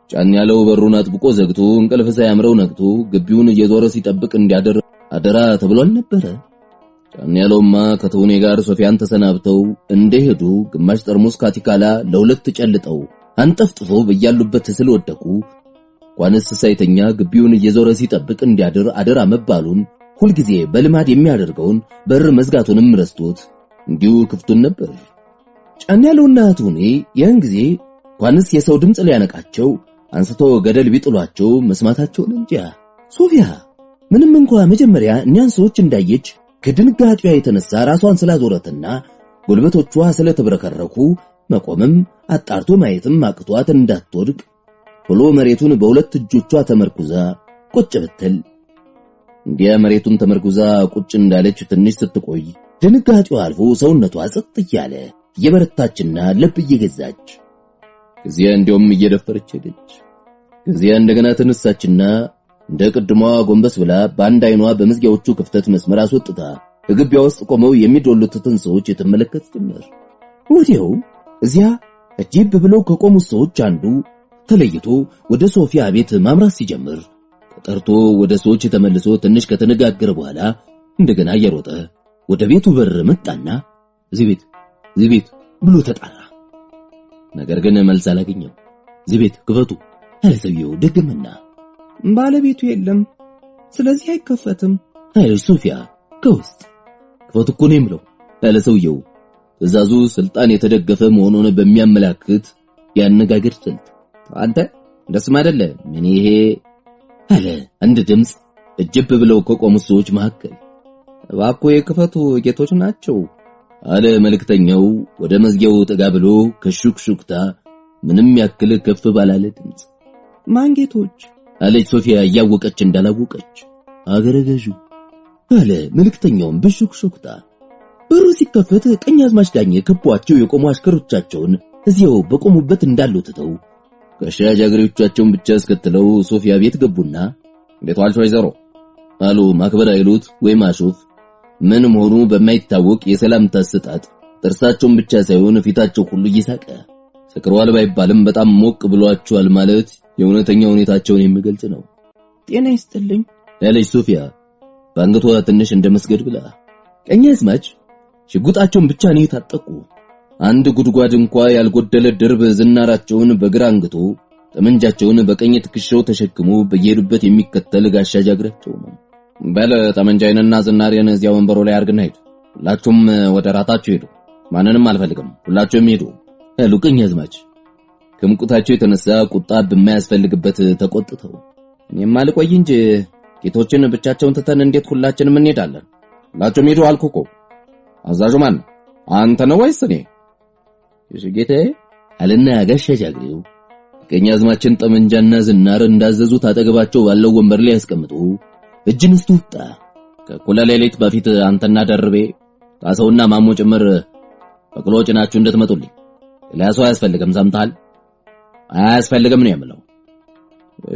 [SPEAKER 1] ጫን ያለው በሩን አጥብቆ ዘግቶ እንቅልፍ ሳያምረው ነቅቶ ግቢውን እየዞረ ሲጠብቅ እንዲያደር አደራ ተብሏል ነበር። ጫን ያለውማ ከተውኔ ጋር ሶፊያን ተሰናብተው እንደሄዱ ግማሽ ጠርሙስ ካቲካላ ለሁለት ጨልጠው አንጠፍጥፎ በያሉበት ስለወደቁ ቋንስ ሳይተኛ ግቢውን እየዞረ ሲጠብቅ እንዲያደር አደራ መባሉን ሁልጊዜ በልማድ የሚያደርገውን በር መዝጋቱንም ረስቶት እንዲሁ ክፍቱን ነበር። ጫን ያለውና ተውኔ ያን ጊዜ ቋንስ የሰው ድምጽ ሊያነቃቸው አንስቶ ገደል ቢጥሏቸው መስማታቸውን እንጂ ሶፊያ ምንም እንኳን መጀመሪያ እኛን ሰዎች እንዳየች ከድንጋጤዋ የተነሳ ራሷን ስላዞረትና ጉልበቶቿ ስለተብረከረኩ መቆምም አጣርቶ ማየትም አቅቷት እንዳትወድቅ ቶሎ መሬቱን በሁለት እጆቿ ተመርኩዛ ቁጭ ብትል እንዲያ መሬቱን ተመርኩዛ ቁጭ እንዳለች ትንሽ ስትቆይ ድንጋጤዋ አልፎ ሰውነቷ ጸጥ እያለ የበረታችና ልብ እየገዛች ከዚያ እንዲያውም እየደፈረች ሄደች። ከዚያ እንደገና ተነሳችና እንደ ቅድሟ ጎንበስ ብላ በአንድ አይኗ በመዝጊያዎቹ ክፍተት መስመር አስወጥታ በግቢያ ውስጥ ቆመው የሚዶሉትን ሰዎች የተመለከተ ጀመር። ወዲያው እዚያ እጅብ ብለው ከቆሙት ሰዎች አንዱ ተለይቶ ወደ ሶፊያ ቤት ማምራት ሲጀምር ተጠርቶ ወደ ሰዎች ተመልሶ ትንሽ ከተነጋገረ በኋላ እንደገና እየሮጠ ወደ ቤቱ በር መጣና እዚህ ቤት ብሎ ተጣራ። ነገር ግን መልስ አላገኘም። እዚህ ቤት ክፈቱ አለ ሰውየው ደግመና።
[SPEAKER 2] ባለቤቱ የለም፣ ስለዚህ አይከፈትም
[SPEAKER 1] አለች ሶፊያ ከውስጥ። ክፈት እኮ ነው የምለው ያለ ሰውየው ትዕዛዙ ስልጣን የተደገፈ መሆኑን በሚያመላክት ያነጋገር ስልት። አንተ እንደስማ አይደለ ምን ይሄ አለ አንድ ድምጽ እጅብ ብለው ከቆሙት ሰዎች መካከል። እባክዎ የክፈቱ ጌቶች ናቸው አለ መልእክተኛው ወደ መዝጊያው ጠጋ ብሎ ከሹክሹክታ ምንም ያክል ከፍ ባላለ ድምጽ።
[SPEAKER 2] ማን ጌቶች
[SPEAKER 1] አለች ሶፊያ እያወቀች እንዳላወቀች። አገረ ገዡ አለ መልእክተኛውም በሹክሹክታ። በሩ ሲከፈት ቀኛዝማች ዳኜ ከቧቸው የቆሙ አሽከሮቻቸውን እዚያው በቆሙበት እንዳሉ ትተው ጋሻ ጃግሬዎቻቸውን ብቻ አስከትለው ሶፊያ ቤት ገቡና እንዴት ዋልሽ ወይዘሮ አሉ። ማክበር አይሉት ወይ ማሾፍ ምን መሆኑ በማይታወቅ የሰላምታ አሰጣጥ ጥርሳቸውን ብቻ ሳይሆን ፊታቸው ሁሉ እየሳቀ። ሰክረዋል ባይባልም በጣም ሞቅ ብሏቸዋል ማለት የእውነተኛ ሁኔታቸውን የሚገልጽ ነው።
[SPEAKER 2] ጤና ይስጥልኝ
[SPEAKER 1] ያለች ሶፊያ በአንገቷ ትንሽ እንደመስገድ ብላ። ቀኛዝማች ሽጉጣቸውን ብቻ ነው የታጠቁ። አንድ ጉድጓድ እንኳን ያልጎደለ ድርብ ዝናራቸውን በግራ አንግቶ ጠመንጃቸውን በቀኝ ትከሻው ተሸክሞ በየሄዱበት የሚከተል ጋሻ ጃግሬያቸው ነው። በለ ጠመንጃዬንና ዝናሬን እዚያ ወንበሩ ላይ አርግና ሂድ። ሁላችሁም ወደ ራታችሁ ሄዱ። ማንንም አልፈልግም፣ ሁላችሁም ሄዱ አሉ ቀኛዝማች ከሙቁታቸው የተነሳ ቁጣ በማያስፈልግበት ተቆጥተው። እኔም አልቆይ እንጂ ጌቶችን ብቻቸውን ተተን እንዴት ሁላችንም እንሄዳለን? ሁላችሁም ሄዱ አልኩ እኮ። አዛዡ ማን? አንተ ነው ወይስ እኔ? እሺ ጌታዬ አለና ጋሻ ጃግሬው ቀኛዝማችን ጠመንጃና ዝናር እንዳዘዙት አጠገባቸው ባለው ወንበር ላይ ያስቀምጡ እጅ ነስቶ ወጣ። ከእኩለ ሌሊት በፊት አንተና ደርቤ ታሰውና ማሞ ጭምር በቅሎ ጭናችሁ እንድትመጡልኝ። ሌላ ሰው አያስፈልግም፣ ሰምተሃል? አያስፈልግም ነው የምለው።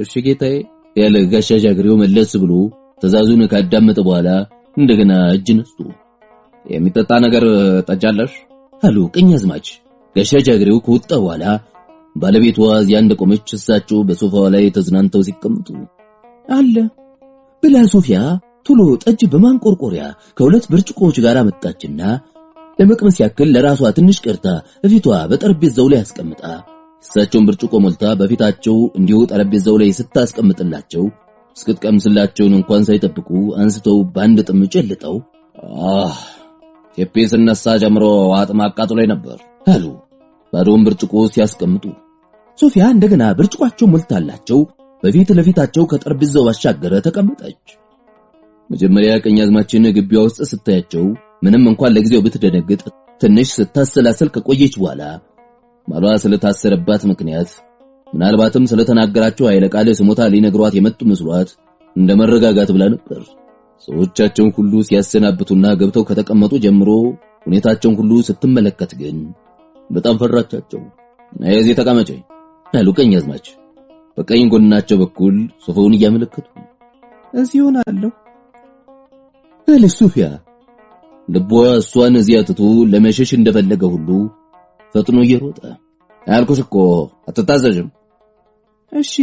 [SPEAKER 1] እሺ ጌታዬ ያለ ጋሻ ጃግሬው መለስ ብሎ ትዕዛዙን ካዳመጠ በኋላ እንደገና እጅ ነስቶ የሚጠጣ ነገር ጠጃለሽ አሉ ቀኛዝማች። ጋሻ ጃግሬው ከወጣ በኋላ ባለቤቷ እዚያ እንደቆመች እሳቸው በሶፋው ላይ ተዝናንተው ሲቀመጡ
[SPEAKER 2] አለ
[SPEAKER 1] ብላ ሶፊያ ቶሎ ጠጅ በማንቆርቆሪያ ከሁለት ብርጭቆዎች ጋር መጣችና ለመቅመስ ያክል ለራሷ ትንሽ ቀርታ እፊቷ በጠረጴዛው ላይ አስቀምጣ እሳቸውን ብርጭቆ ሞልታ በፊታቸው እንዲሁ ጠረጴዛው ላይ ስታስቀምጥላቸው እስክትቀምስላቸውን እንኳን ሳይጠብቁ አንስተው ባንድ ጥም ጨልጠው ቴፔ ስነሳ ጀምሮ ዋጥማ አቃጥሎኝ ነበር አሉ ባዶውን ብርጭቆ ሲያስቀምጡ። ሶፊያ እንደገና ብርጭቋቸው ሞልታላቸው በፊት ለፊታቸው ከጠረጴዛው ባሻገረ ተቀመጠች። መጀመሪያ ቀኛዝማችን ግቢዋ ውስጥ ስታያቸው ምንም እንኳን ለጊዜው ብትደነግጥ ትንሽ ስታሰላሰል ከቆየች በኋላ ማሏ ስለታሰረባት ምክንያት ምናልባትም ስለተናገራቸው ኃይለ ቃል ስሞታ ሊነግሯት የመጡ መስሏት እንደመረጋጋት ብላ ነበር። ሰዎቻቸውን ሁሉ ሲያሰናብቱና ገብተው ከተቀመጡ ጀምሮ ሁኔታቸውን ሁሉ ስትመለከት ግን በጣም ፈራቻቸው። እዚህ ተቀመጪ አሉ ቀኛዝማች በቀኝ ጎናቸው በኩል ሶፋውን እያመለከቱ።
[SPEAKER 2] እዚህ ሆናለሁ
[SPEAKER 1] አለች ሶፊያ። ልቧ እሷን እዚያ ትቶ ለመሸሽ እንደፈለገ ሁሉ ፈጥኖ እየሮጠ አልኩሽ እኮ አትታዘዥም
[SPEAKER 2] እሺ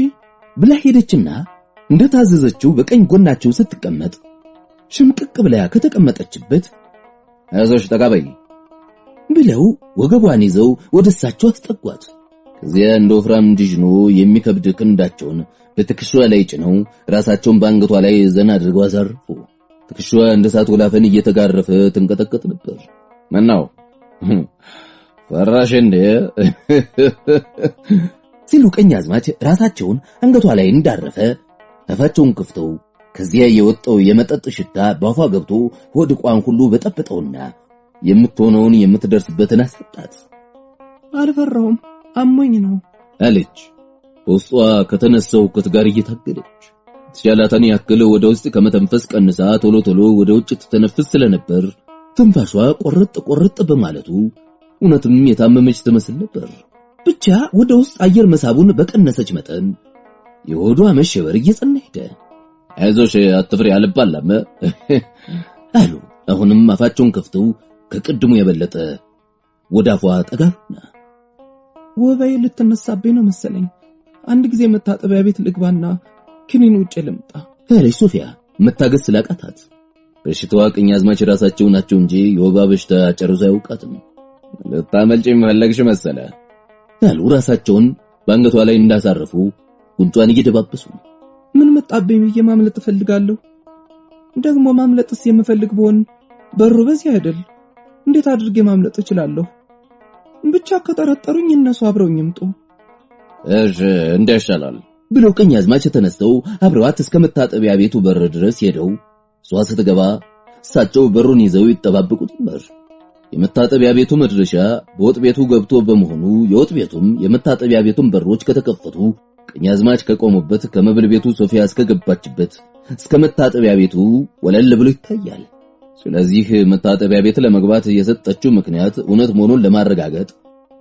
[SPEAKER 1] ብላ ሄደችና እንደታዘዘችው በቀኝ ጎናቸው ስትቀመጥ ሽምቅቅ ብላ ከተቀመጠችበት አይዞሽ ተጋበይ ብለው ወገቧን ይዘው ወደሳቸው አስጠጓት። ከዚያ እንደ ወፍራም ዲጅኖ የሚከብድ ክንዳቸውን በትከሻዋ ላይ ጭነው ራሳቸውን በአንገቷ ላይ ዘና አድርገው አሳርፉ። ትከሻዋ እንደ እሳት ወላፈን እየተጋረፈ ተንቀጠቀጥ ነበር። ምነው ፈራሽ እንዴ ሲሉ ቀኛዝማች ራሳቸውን አንገቷ ላይ እንዳረፈ አፋቸውን ከፍተው ከዚያ የወጣው የመጠጥ ሽታ ባፏ ገብቶ ሆድ ቋን ሁሉ በጠበጠውና የምትሆነውን የምትደርስበትን አሰጣት።
[SPEAKER 2] አልፈራውም አሞኝ ነው
[SPEAKER 1] አለች በውስጧ ከተነሳው ከት ጋር እየታገለች። ሲያላታን ያክል ወደ ውስጥ ከመተንፈስ ቀንሳ ቶሎ ቶሎ ወደ ውጭ ተተነፍስ ስለነበር ትንፋሿ ቆረጥ በማለቱ እውነትም የታመመች ትመስል ነበር። ብቻ ወደ ውስጥ አየር መሳቡን በቀነሰች መጠን የሆዷ መሸበር እየጸና ሄደ። አይዞሽ አትፍሪ አልባላም አሉ አሁንም አፋቸውን ከፍተው ከቅድሙ የበለጠ ወዳፏ ጠጋና።
[SPEAKER 2] ወባዬ ልትነሳብኝ ነው መሰለኝ። አንድ ጊዜ መታጠቢያ ቤት ልግባና ክኒን ውጭ ልምጣ
[SPEAKER 1] አለች ሶፊያ መታገስ ስላቃታት። በሽታዋ ቀኛዝማች ራሳቸው ናቸው እንጂ የወባ በሽታ ጨርሶ ያውቃትም። ልታመልጪ መፈለግሽ መሰለ አሉ ራሳቸውን በአንገቷ ላይ እንዳሳረፉ ጉንጯን እየደባበሱ።
[SPEAKER 2] ምን መጣብኝ ብዬ ማምለጥ እፈልጋለሁ። ደግሞ ማምለጥስ የምፈልግ ብሆን በሩ በዚህ አይደል? እንዴት አድርጌ ማምለጥ እችላለሁ? ብቻ ከጠረጠሩኝ እነሱ አብረውኝ ይምጡ።
[SPEAKER 3] እሺ እንደሻላል ብለው ቀኛዝማች ተነስተው አብረዋት እስከ መታጠቢያ ቤቱ በር ድረስ ሄደው እሷ ስትገባ እሳቸው በሩን ይዘው ይጠባበቁ ጀመር። የመታጠቢያ ቤቱ መድረሻ በወጥ ቤቱ ገብቶ በመሆኑ የወጥ ቤቱም የመታጠቢያ ቤቱን በሮች ከተከፈቱ ቀኛዝማች ከቆሙበት ከመብል ቤቱ ሶፊያ እስከገባችበት እስከ መታጠቢያ ቤቱ ወለል ብሎ ይታያል። ስለዚህ መታጠቢያ ቤት ለመግባት የሰጠችው ምክንያት እውነት መሆኑን ለማረጋገጥ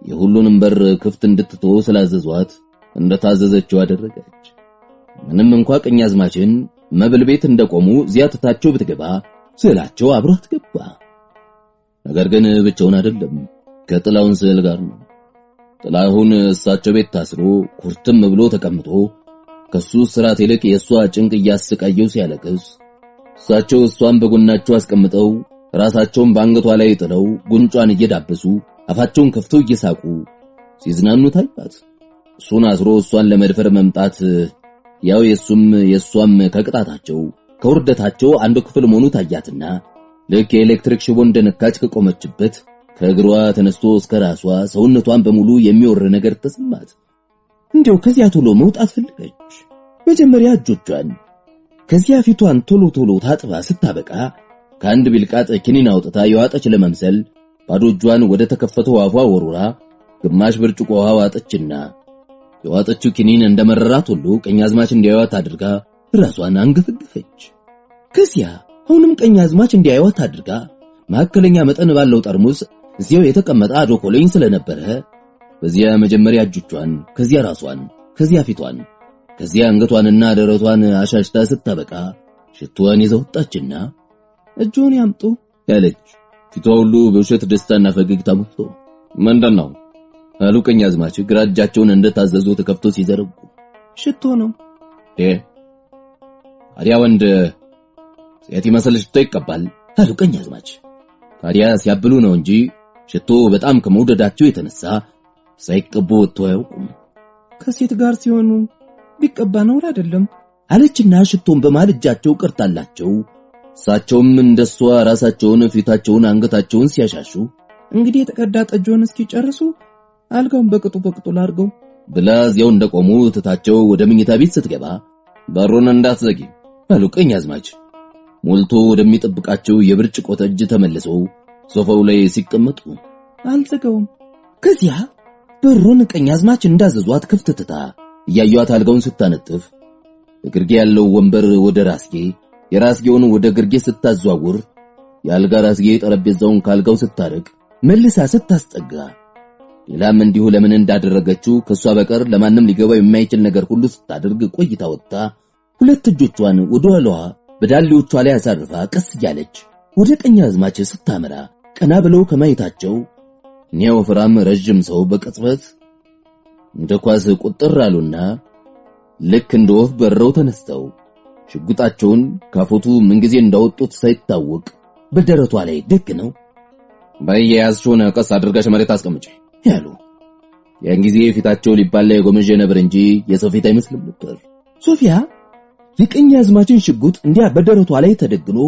[SPEAKER 3] የሁሉንም በር ክፍት እንድትተው ስላዘዟት እንደታዘዘችው አደረገች። ምንም እንኳን ቀኛዝማችን መብል ቤት እንደቆሙ ዚያተታቸው ብትገባ ስዕላቸው አብሯት ገባ። ነገር ግን ብቻውን አይደለም፣ ከጥላውን ስዕል ጋር ነው። ጥላሁን እሳቸው ቤት ታስሮ ኩርትም ብሎ ተቀምጦ ከሱ ስራት ይልቅ የሷ ጭንቅ እያስቃየው ሲያለቅስ እሳቸው እሷን በጎናቸው አስቀምጠው ራሳቸውን በአንገቷ ላይ ጥለው ጉንጯን እየዳበሱ አፋቸውን ከፍተው እየሳቁ ሲዝናኑ ታይባት። እሱን አስሮ እሷን ለመድፈር መምጣት ያው የሷም ከቅጣታቸው ከውርደታቸው አንዱ ክፍል መሆኑ ታያትና ልክ የኤሌክትሪክ ሽቦ እንደነካች ከቆመችበት ከእግሯ ተነስቶ እስከ ራሷ ሰውነቷን በሙሉ የሚወር ነገር ተሰማት። እንዴው ከዚያ ቶሎ መውጣት ፈለገች። መጀመሪያ እጆቿን ከዚያ ፊቷን ቶሎ ታጥባ ስታበቃ ከአንድ ቢልቃጥ ኪኒን አውጥታ የዋጠች ለመምሰል ባዶ እጇን ወደ ተከፈተው አፏ ወሩራ ግማሽ ብርጭቆ ውሃ ዋጠችና የዋጠችው ኪኒን እንደመረራት ሁሉ ቀኛዝማች እንዲያዩት አድርጋ ራሷን አንገፈገፈች። ከዚያ አሁንም ቀኛዝማች እንዲያዩት አድርጋ ማከለኛ መጠን ባለው ጠርሙስ እዚያው የተቀመጠ አዶኮሎኝ ስለነበረ በዚያ መጀመሪያ እጆቿን ከዚያ ራሷን ከዚያ ፊቷን ከዚያ አንገቷንና ደረቷን አሻሽታ ስታበቃ ሽቶዋን ይዘው ወጣችና እጆን ያምጡ ያለች ፊቷ ሁሉ በውሸት ደስታና ፈገግታ ሞልቶ ምንድነው አሉ ቀኛዝማች ግራ እጃቸውን እንደታዘዙ ተከፍቶ ሲዘረጉ። ሽቶ ነው። ታዲያ ወንድ ሴት ይመስል ሽቶ ይቀባል አሉ ቀኛዝማች። ታዲያ ሲያብሉ ነው እንጂ ሽቶ በጣም ከመውደዳቸው የተነሳ ሳይቀቡ ወጥተው አያውቁም።
[SPEAKER 2] ከሴት ጋር ሲሆኑ ቢቀባ ነው አይደለም
[SPEAKER 3] አለችና ሽቶን በማል እጃቸው ቀርታላቸው እሳቸውም እንደሷ ራሳቸውን ፊታቸውን አንገታቸውን ሲያሻሹ
[SPEAKER 2] እንግዲህ የተቀዳ ጠጆን እስኪጨርሱ አልጋውን በቅጡ ላርገው
[SPEAKER 3] ብላ እዚያው እንደቆሙ ትታቸው ወደ መኝታ ቤት ስትገባ በሩን እንዳትዘጊ አሉ ቀኛዝማች። ሞልቶ ወደሚጠብቃቸው የብርጭቆ ጠጅ ተመልሰው ሶፋው ላይ ሲቀመጡ
[SPEAKER 2] አልዘጋውም።
[SPEAKER 3] ከዚያ በሩን ቀኛዝማች እንዳዘዟት ክፍት ትታ እያዩት አልጋውን ስታነጥፍ እግርጌ ያለው ወንበር ወደ ራስጌ የራስጌውን ወደ ግርጌ ስታዘዋውር የአልጋ ራስጌ ጠረጴዛውን ካልጋው ስታርቅ መልሳ ስታስጠጋ ሌላም እንዲሁ ለምን እንዳደረገችው ከሷ በቀር ለማንም ሊገባው የማይችል ነገር ሁሉ ስታደርግ ቆይታ ወጣ ሁለት እጆቿን ወደ ኋላዋ በዳሌዎቿ ላይ አሳርፋ ቀስ እያለች ወደ ቀኛዝማች ስታመራ ቀና ብለው ከማየታቸው እኒያው ወፍራም ረጅም ሰው በቅጽበት እንደ ኳስ ቁጥር አሉና ልክ እንደ ወፍ በረው ተነስተው ሽጉጣቸውን ካፎቱ ምንጊዜ እንዳወጡት ሳይታወቅ በደረቷ ላይ ደግ ነው በየያዝሽውን ቀስ አድርጋሽ መሬት አስቀምጪ ያሉ። ያን ጊዜ ፊታቸው ሊባላ የጎመጀ ነበር እንጂ የሰው ፊት አይመስልም ነበር። ሶፊያ የቀኛዝማችን ሽጉጥ እንዲያ በደረቷ ላይ ተደግኖ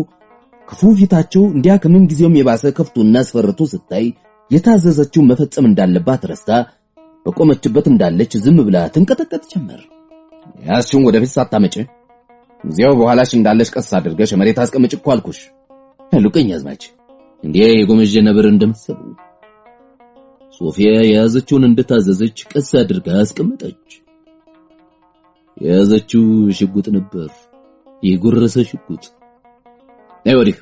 [SPEAKER 3] ክፉ ፊታቸው እንዲያ ከምን ጊዜውም የባሰ ከፍቶና አስፈርቶ ስታይ የታዘዘችው መፈጸም እንዳለባት ረስታ በቆመችበት እንዳለች ዝም ብላ ተንቀጠቀጥ ጀመር። ያስሽን ወደፊት ሳታመጪ እዚያው በኋላሽ እንዳለሽ ቀስ አድርገሽ መሬት አስቀምጪ እኮ አልኩሽ አሉ ቀኛዝማች እንዲያ የጎመጀ ነበር እንደመሰሉ። ሶፊያ የያዘችውን እንደታዘዘች ቀስ አድርጋ አስቀመጠች። የያዘችው ሽጉጥ ነበር፣ የጎረሰ ሽጉጥ። አይወዲህ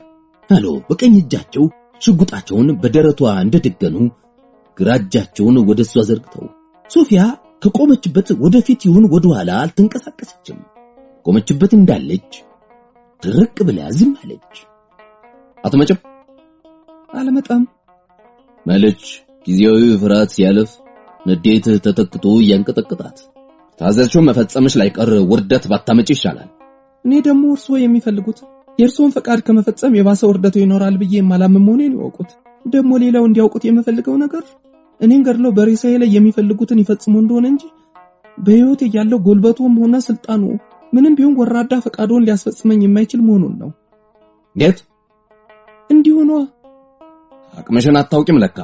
[SPEAKER 3] አሉ በቀኝ እጃቸው ሽጉጣቸውን በደረቷ እንደደገኑ ግራ እጃቸውን ወደሷ ዘርግተው። ሶፊያ ከቆመችበት ወደፊት ይሁን ወደ ኋላ አልተንቀሳቀሰችም። ቆመችበት እንዳለች ትርቅ ብላ ዝም አለች። አትመጭም?
[SPEAKER 2] አልመጣም
[SPEAKER 3] ማለች ጊዜያዊ ፍርሃት ሲያለፍ ንዴት ተተክቶ ያንቀጠቀጣት። ታዘዝሽው መፈጸምሽ ላይ ቀር ውርደት ባታመጪ ይሻላል።
[SPEAKER 2] እኔ ደግሞ እርሶ የሚፈልጉት የእርሶን ፈቃድ ከመፈጸም የባሰ ውርደቱ ይኖራል ብዬ ማላም መሆኔን ይወቁት። ደግሞ ሌላው እንዲያውቁት የምፈልገው ነገር እኔን ገድለው በሬሳዬ ላይ የሚፈልጉትን ይፈጽሙ እንደሆነ እንጂ በህይወት ያለው ጎልበቱም ሆነ ስልጣኑ ምንም ቢሆን ወራዳ ፈቃዱን ሊያስፈጽመኝ የማይችል መሆኑን ነው።
[SPEAKER 3] የት
[SPEAKER 2] እንዲሁ ነው።
[SPEAKER 3] አቅምሽን አታውቂም ለካ።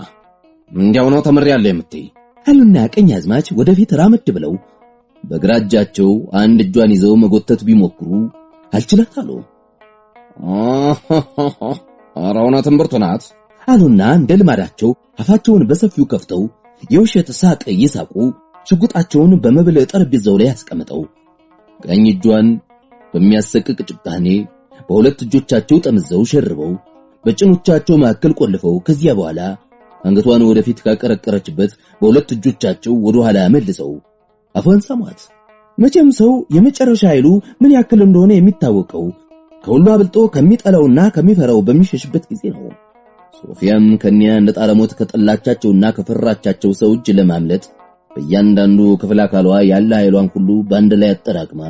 [SPEAKER 3] እንዲያው ነው ተመሪያለሁ የምትይ
[SPEAKER 1] አሉና ቀኛዝማች ወደፊት ራመድ ብለው በግራ እጃቸው አንድ እጇን ይዘው መጎተት ቢሞክሩ አልችላት አሉ።
[SPEAKER 3] ኧረ እውነትም ብርቱ ናት
[SPEAKER 1] አሉና እንደ ልማዳቸው አፋቸውን በሰፊው ከፍተው የውሸት ሳቅ ይሳቁ ሽጉጣቸውን በመብል ጠረጴዛው ላይ ያስቀምጠው ቀኝ እጇን በሚያሰቅቅ ጭካኔ በሁለት እጆቻቸው ጠምዘው ሸርበው በጭኖቻቸው መካከል ቆልፈው ከዚያ በኋላ አንገቷን ወደፊት ካቀረቀረችበት በሁለት እጆቻቸው ወደ ኋላ መልሰው አፏን ሳሟት። መቼም ሰው የመጨረሻ ኃይሉ ምን ያክል እንደሆነ የሚታወቀው ከሁሉ አብልጦ ከሚጠላውና ከሚፈራው በሚሸሽበት ጊዜ ነው። ሶፊያም ከኒያ እንደ ጣረሞት ከጠላቻቸውና ከፈራቻቸው ሰው እጅ ለማምለጥ በእያንዳንዱ ክፍለ አካሏ ያለ ኃይሏን ሁሉ ባንድ ላይ አጠራቅማ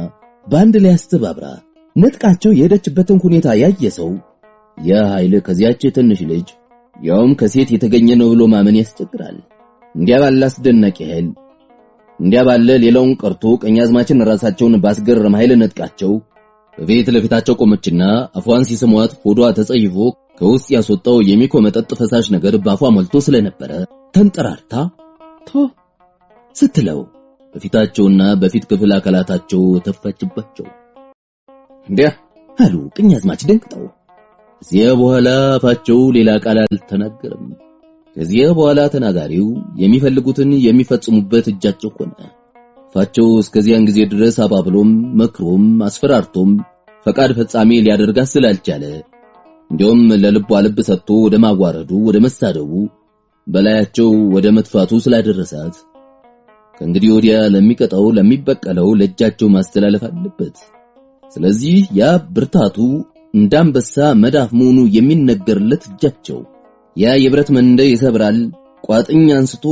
[SPEAKER 1] ባንድ ላይ አስተባብራ ነጥቃቸው የሄደችበትን ሁኔታ ያየ ሰው ያ ኃይል ከዚያች ትንሽ ልጅ ያውም ከሴት የተገኘ ነው ብሎ ማመን ያስቸግራል። እንዲያ ባለ አስደናቂ ኃይል እንዲያ ባለ ሌላውን ቀርቶ ቀኛዝማችን ራሳቸውን ባስገረም ኃይል ነጥቃቸው በቤት ለፊታቸው ቆመችና አፏን ሲስሟት ሆዷ ተጸይፎ ከውስጥ ያስወጣው የሚኮመጠጥ ፈሳሽ ነገር ባፏ ሞልቶ ስለነበረ ተንጠራርታ ቶ ስትለው በፊታቸውና በፊት ክፍል አካላታቸው ተፋችባቸው።
[SPEAKER 3] እንዴ
[SPEAKER 1] አሉ ቀኛዝማች ደንግጠው። ከዚያ በኋላ አፋቸው ሌላ ቃል አልተናገረም። ከዚያ በኋላ ተናጋሪው የሚፈልጉትን የሚፈጽሙበት እጃቸው ሆነ። አፋቸው እስከዚያን ጊዜ ድረስ አባብሎም መክሮም አስፈራርቶም ፈቃድ ፈጻሚ ሊያደርጋት ስላልቻለ እንዲያውም ለልቧ ልብ ሰጥቶ ወደ ማጓረዱ ወደ መሳደቡ በላያቸው ወደ መጥፋቱ ስላደረሳት ከእንግዲህ ወዲያ ለሚቀጣው ለሚበቀለው ለእጃቸው ማስተላለፍ አለበት። ስለዚህ ያ ብርታቱ እንዳንበሳ መዳፍ መሆኑ የሚነገርለት እጃቸው ያ የብረት መንደ ይሰብራል ቋጥኝ አንስቶ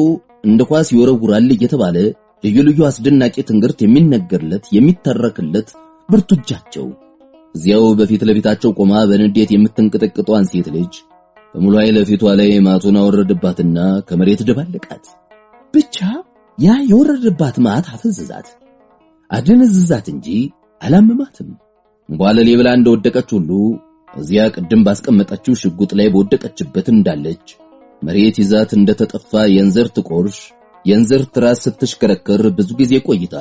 [SPEAKER 1] እንደ ኳስ ይወረውራል እየተባለ ልዩ ልዩ አስደናቂ ትንግርት የሚነገርለት የሚተረክለት ብርቱ እጃቸው እዚያው በፊት ለፊታቸው ቆማ በንዴት የምትንቀጠቀጧን ሴት ልጅ በሙሉ ኃይል ፊቷ ላይ ማቱን አወረደባትና ከመሬት ደባለቃት። ብቻ ያ የወረደባት ማት አፈዘዛት አደነዘዛት እንጂ አላመማትም። ቧለሌ ብላ እንደወደቀች ሁሉ እዚያ ቅድም ባስቀመጠችው ሽጉጥ ላይ በወደቀችበት እንዳለች መሬት ይዛት እንደተጠፋ የእንዝርት ቆርሽ የእንዝርት ራስ ስትሽከረከር ብዙ ጊዜ ቆይታ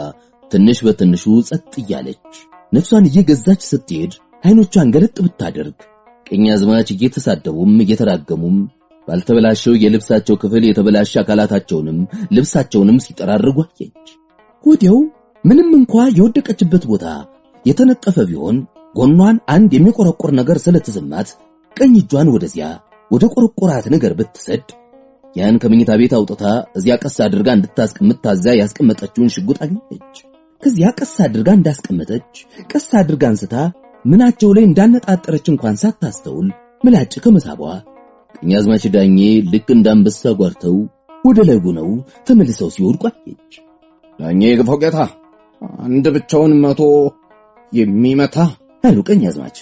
[SPEAKER 1] ትንሽ በትንሹ ጸጥ እያለች ነፍሷን እየገዛች ስትሄድ አይኖቿን ገለጥ ብታደርግ ቀኛዝማች እየተሳደቡም እየተራገሙም ባልተበላሸው የልብሳቸው ክፍል የተበላሸ አካላታቸውንም ልብሳቸውንም ሲጠራርጉ አየች። ወዲያው ምንም እንኳን የወደቀችበት ቦታ የተነጠፈ ቢሆን ጎኗን አንድ የሚቆረቆር ነገር ስለተሰማት ቀኝ እጇን ወደዚያ ወደ ቆረቆራት ነገር ብትሰድ ያን ከመኝታ ቤት አውጥታ እዚያ ቀስ አድርጋ እንድታስቀምጥ ታዛ ያስቀመጠችውን ሽጉጥ አገኘች። ከዚያ ቀስ አድርጋ እንዳስቀመጠች ቀስ አድርጋ አንስታ ምናቸው ላይ እንዳነጣጠረች እንኳን ሳታስተውል ምላጭ ከመሳቧ ቀኛዝማች ዳኜ ልክ እንዳንበሳ ጓርተው ወደ ላይ ሆነው ተመልሰው ሲወድቁ አየች።
[SPEAKER 3] ዳኜ ግፋው ጌታ አንድ ብቻውን መቶ የሚመታ
[SPEAKER 1] አሉ ቀኛዝማች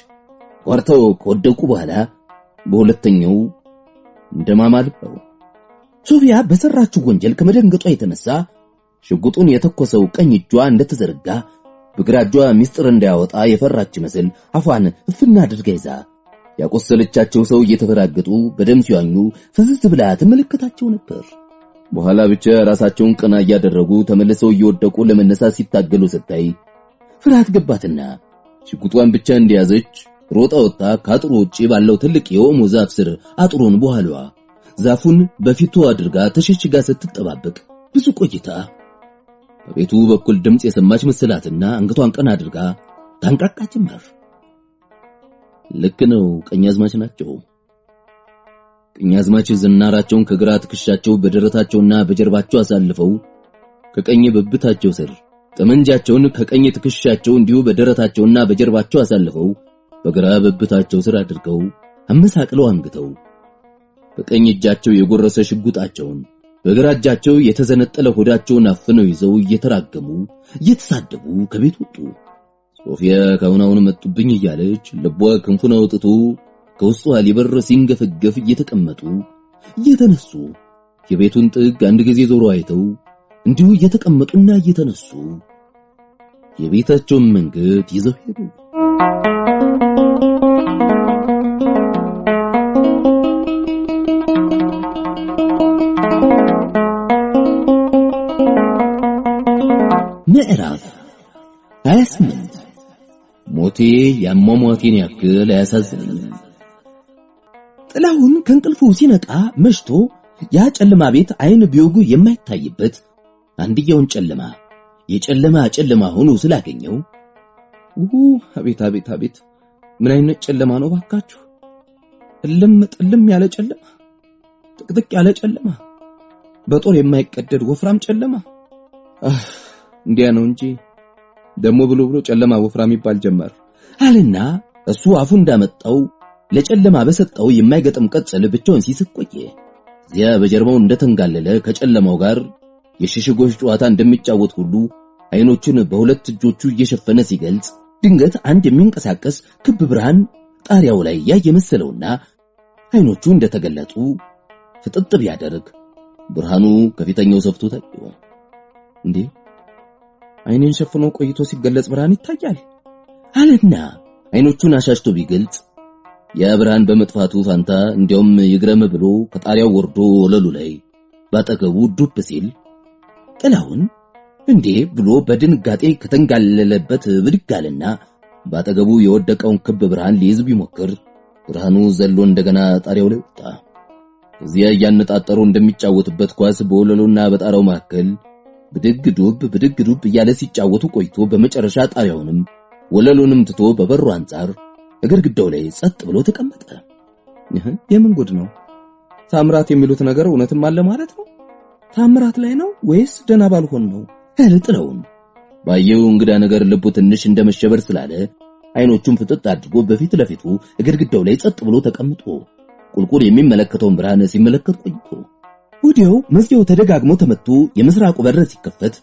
[SPEAKER 1] ጓርተው ከወደቁ በኋላ በሁለተኛው እንደማማልበው ሶፊያ በሰራችው ወንጀል ከመደንገጧ የተነሳ ሽጉጡን የተኮሰው ቀኝ እጇ እንደተዘረጋ በግራ እጇ ሚስጥር እንዳያወጣ የፈራች መስል አፏን እፍና አድርጋ ይዛ ያቆሰለቻቸው ሰው እየተፈራገጡ በደም ሲዋኙ ፍዝዝ ብላ ተመለከታቸው ነበር። በኋላ ብቻ ራሳቸውን ቀና እያደረጉ ተመልሰው እየወደቁ ለመነሳት ሲታገሉ ስታይ ፍርሃት ገባትና ሽጉጧን ብቻ እንደያዘች ሮጣ ወጣ ከአጥሩ ውጪ ባለው ትልቅ የኦሞ ዛፍ ስር አጥሩን በኋላዋ ዛፉን በፊቱ አድርጋ ተሸሽጋ ስትጠባበቅ ብዙ ቆይታ በቤቱ በኩል ድምጽ የሰማች መስላትና አንገቷን ቀና አድርጋ ታንቃቃ ጀመር። ልክ ነው፣ ቀኛዝማች ናቸው። ቀኛዝማች ዝናራቸውን ከግራ ትከሻቸው በደረታቸውና በጀርባቸው አሳልፈው ከቀኝ በብታቸው ስር ጠመንጃቸውን ከቀኝ ትከሻቸው እንዲሁ በደረታቸውና በጀርባቸው አሳልፈው በግራ በብታቸው ስር አድርገው አመሳቅለው አንግተው በቀኝ እጃቸው የጎረሰ ሽጉጣቸውን በግራ እጃቸው የተዘነጠለ ሆዳቸውን አፍነው ይዘው እየተራገሙ እየተሳደቡ ከቤት ወጡ። ሶፊያ ካሁናውን መጡብኝ እያለች ልቧ ክንፉን አውጥቶ ከውስጧ ሊበር ሲንገፈገፍ እየተቀመጡ እየተነሱ የቤቱን ጥግ አንድ ጊዜ ዞሮ አይተው እንዲሁ እየተቀመጡና እየተነሱ የቤታቸውን መንገድ ይዘው ሄዱ። ምዕራፍ 28 ሞቴ ያሟሟቴን ያክል አያሳዝነኝም። ጥላሁን ከእንቅልፉ ሲነቃ መሽቶ ያ ጨለማ ቤት አይን ቢወጉ የማይታይበት አንድያውን ጨለማ ሆኖ ስላገኘው
[SPEAKER 2] አቤት አቤት አቤት ምን አይነት ጨለማ ነው ባካችሁ! ጥልም ያለ ጨለማ፣ ጥቅጥቅ ያለ ጨለማ፣ በጦር የማይቀደድ ወፍራም ጨለማ። እንዲያ ነው እንጂ ደሞ ብሎ ጨለማ ወፍራም ይባል ጀመር
[SPEAKER 1] አለና እሱ አፉ እንዳመጣው ለጨለማ በሰጠው የማይገጥም ቀጽል ብቻውን ሲስቅ ቆየ። እዚያ በጀርባው እንደተንጋለለ ከጨለማው ጋር የሽሽጎሽ ጨዋታ እንደሚጫወት ሁሉ አይኖቹን በሁለት እጆቹ እየሸፈነ ሲገልጽ ድንገት አንድ የሚንቀሳቀስ ክብ ብርሃን ጣሪያው ላይ ያየ መሰለውና አይኖቹ እንደተገለጡ ፍጥጥ ቢያደርግ ብርሃኑ ከፊተኛው ሰፍቶ ታየው።
[SPEAKER 2] እንዴ አይኔን ሸፍኖ ቆይቶ ሲገለጽ ብርሃን ይታያል
[SPEAKER 1] አለና አይኖቹን አሻሽቶ ቢገልጽ ያ ብርሃን በመጥፋቱ ፋንታ እንዲያውም ይግረም ብሎ ከጣሪያው ወርዶ ወለሉ ላይ ባጠገቡ ዱብ ሲል ጥላሁን እንዴ ብሎ በድንጋጤ ከተንጋለለበት ብድግ አለና ባጠገቡ የወደቀውን ክብ ብርሃን ሊይዝ ቢሞክር ብርሃኑ ዘሎ እንደገና ጣሪያው ላይ ወጣ። እዚያ ያነጣጠሩ እንደሚጫወትበት ኳስ በወለሉና በጣራው መካከል ብድግ ዱብ እያለ ሲጫወቱ ቆይቶ በመጨረሻ ጣሪያውንም ወለሉንም ትቶ በበሩ አንጻር ግድግዳው ላይ ጸጥ ብሎ ተቀመጠ።
[SPEAKER 2] የምን ጉድ ነው? ታምራት የሚሉት ነገር እውነትም አለ ማለት ነው? ታምራት ላይ ነው ወይስ ደና ባልሆን ነው?
[SPEAKER 1] ጥላሁን ባየው እንግዳ ነገር ልቡ ትንሽ እንደመሸበር ስላለ አይኖቹን ፍጥጥ አድርጎ በፊት ለፊቱ ግድግዳው ላይ ጸጥ ብሎ ተቀምጦ ቁልቁል የሚመለከተውን ብርሃን ሲመለከት ቆይቶ ወዲያው መዝጊያው ተደጋግሞ ተመቶ የምስራቁ በር ሲከፈት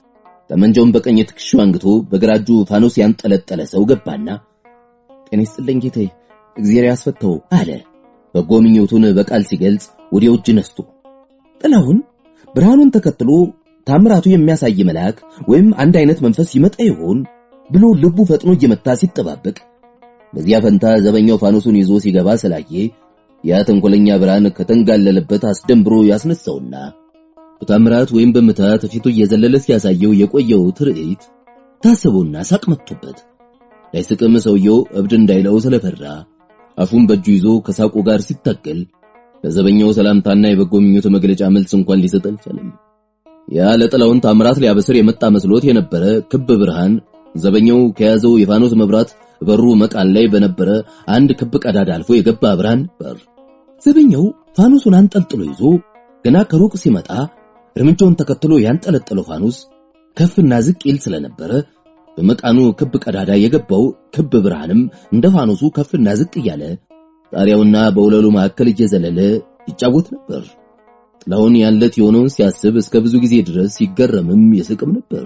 [SPEAKER 1] ጠመንጃውን በቀኝ ትከሻው አንግቶ በግራ እጁ ፋኖስ ያንጠለጠለ ሰው ገባና ጤና ይስጥልኝ ጌታዬ እግዚአብሔር ያስፈታው አለ። በጎ ምኞቱን በቃል ሲገልጽ ወዲያው እጅ ነስቶ ጥላሁን ብርሃኑን ተከትሎ ታምራቱ የሚያሳይ መልአክ ወይም አንድ አይነት መንፈስ ይመጣ ይሆን ብሎ ልቡ ፈጥኖ እየመታ ሲጠባበቅ በዚያ ፈንታ ዘበኛው ፋኖሱን ይዞ ሲገባ ስላየ ያ ተንኮለኛ ብርሃን ከተንጋለለበት አስደንብሮ ያስነሳውና በታምራት ወይም በመታት ፊቱ እየዘለለ ሲያሳየው የቆየው ትርኢት ታሰበውና ሳቅ መጥቶበት ላይስቅም ሰውየው እብድ እንዳይለው ስለፈራ አፉን በእጁ ይዞ ከሳቁ ጋር ሲታገል ለዘበኛው ሰላምታና የበጎ ምኞት መግለጫ መልስ እንኳን ሊሰጥ አልቻለም። ያ ለጥላሁን ታምራት ሊያበስር የመጣ መስሎት የነበረ ክብ ብርሃን ዘበኛው ከያዘው የፋኖስ መብራት በሩ መቃን ላይ በነበረ አንድ ክብ ቀዳዳ አልፎ የገባ ብርሃን ነበር። ዘበኛው ፋኖሱን አንጠልጥሎ ይዞ ገና ከሩቅ ሲመጣ እርምጃውን ተከትሎ ያንጠለጠለው ፋኖስ ከፍና ዝቅ ይል ስለነበረ በመቃኑ ክብ ቀዳዳ የገባው ክብ ብርሃንም እንደ ፋኖሱ ከፍና ዝቅ እያለ ጣሪያውና በወለሉ መካከል እየዘለለ ይጫወት ነበር። ጥላሁን ያለት የሆነውን ሲያስብ እስከ ብዙ ጊዜ ድረስ ሲገረምም ይስቅም ነበር።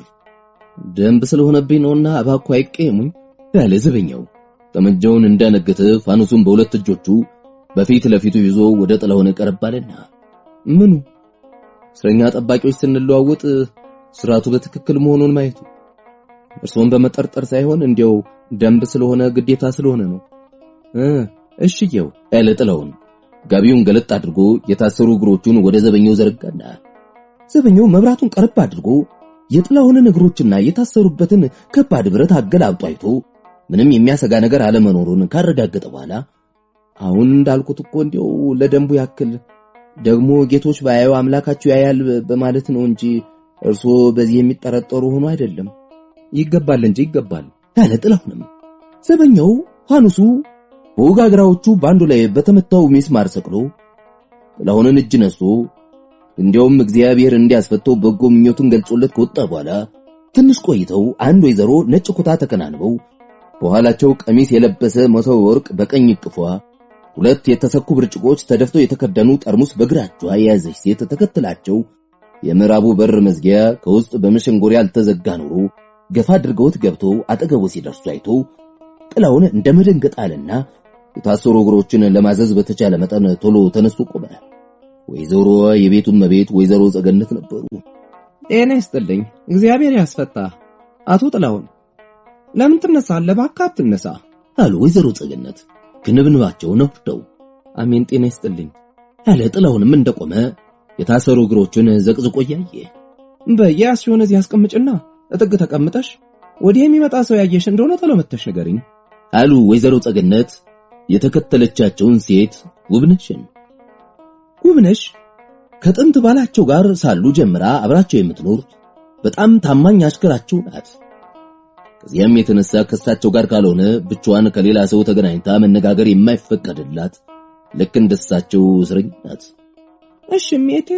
[SPEAKER 1] ደንብ ስለሆነብኝ ነውና አባኩ አይቀየሙኝ ያለ ዘበኛው ጠመንጃውን እንዳነገተ ፋኖሱን በሁለት እጆቹ በፊት ለፊቱ ይዞ ወደ ጥላሁን ቀረባለና ምኑ እስረኛ ጠባቂዎች ስንለዋወጥ ስራቱ በትክክል መሆኑን ማየቱ እርሶን በመጠርጠር ሳይሆን እንዲያው ደንብ ስለሆነ ግዴታ ስለሆነ ነው። እሺየው ያለ ጥላሁን ጋቢውን ገለጥ አድርጎ የታሰሩ እግሮቹን ወደ ዘበኛው ዘረጋና ዘበኛው መብራቱን ቀረብ አድርጎ የጥላሁንን እግሮችና የታሰሩበትን ከባድ ብረት አገላብጦ አይቶ ምንም የሚያሰጋ ነገር አለመኖሩን ካረጋገጠ በኋላ አሁን እንዳልኩት እኮ እንዲያው ለደንቡ ያክል ደግሞ ጌቶች ባያዩ አምላካቸው ያያል በማለት ነው እንጂ እርሶ በዚህ የሚጠረጠሩ ሆኖ አይደለም። ይገባል እንጂ ይገባል ያለ ጥላሁንም ዘበኛው ፋኖሱ በወጋግራዎቹ ባንዱ ላይ በተመታው ሚስማር ሰቅሎ ጥላሁንን እጅ ነስቶ እንዲያውም እግዚአብሔር እንዲያስፈተው በጎ ምኞቱን ገልጾለት ከወጣ በኋላ ትንሽ ቆይተው አንድ ወይዘሮ ነጭ ኩታ ተከናንበው በኋላቸው ቀሚስ የለበሰ መሶበ ወርቅ በቀኝ እቅፏ ሁለት የተሰኩ ብርጭቆች ተደፍተው የተከደኑ ጠርሙስ በግራጇ የያዘች ሴት ተከትላቸው የምዕራቡ በር መዝጊያ ከውስጥ በመሸንጎሪያ አልተዘጋ ኖሮ ገፋ አድርገውት ገብተው አጠገቡ ሲደርሱ አይቶ ጥላሁን እንደመደንገጥ አለና የታሰሩ እግሮችን ለማዘዝ በተቻለ መጠን ቶሎ ተነስቶ ቆመ። ወይዘሮ የቤቱን መቤት ወይዘሮ ጸገነት ነበሩ።
[SPEAKER 2] ጤና ይስጥልኝ እግዚአብሔር ያስፈታ አቶ ጥላሁን ለምን ትነሳለህ? እባክህ አትነሳ
[SPEAKER 1] አሉ ወይዘሮ ጸገነት ክንብንባቸውን አውርደው።
[SPEAKER 2] አሜን ጤና ይስጥልኝ
[SPEAKER 1] ያለ ጥላሁንም እንደቆመ የታሰሩ እግሮቹን ዘቅዝቆ እያየ
[SPEAKER 2] በያስሆነ እዚህ አስቀምጭና እጥግ ተቀምጠሽ ወዲህ የሚመጣ ሰው ያየሽ እንደሆነ ተለመተሽ ንገሪኝ
[SPEAKER 1] አሉ ወይዘሮ ጸገነት የተከተለቻቸውን ሴት ውብነሽን። ውብነሽ ከጥንት ባላቸው ጋር ሳሉ ጀምራ አብራቸው የምትኖር በጣም ታማኝ አሽከራቸው ናት። ከዚያም የተነሳ ከሳቸው ጋር ካልሆነ ብቻዋን ከሌላ ሰው ተገናኝታ መነጋገር የማይፈቀድላት ልክ እንደሳቸው እስረኛ ናት።
[SPEAKER 2] እሺ ሜቴ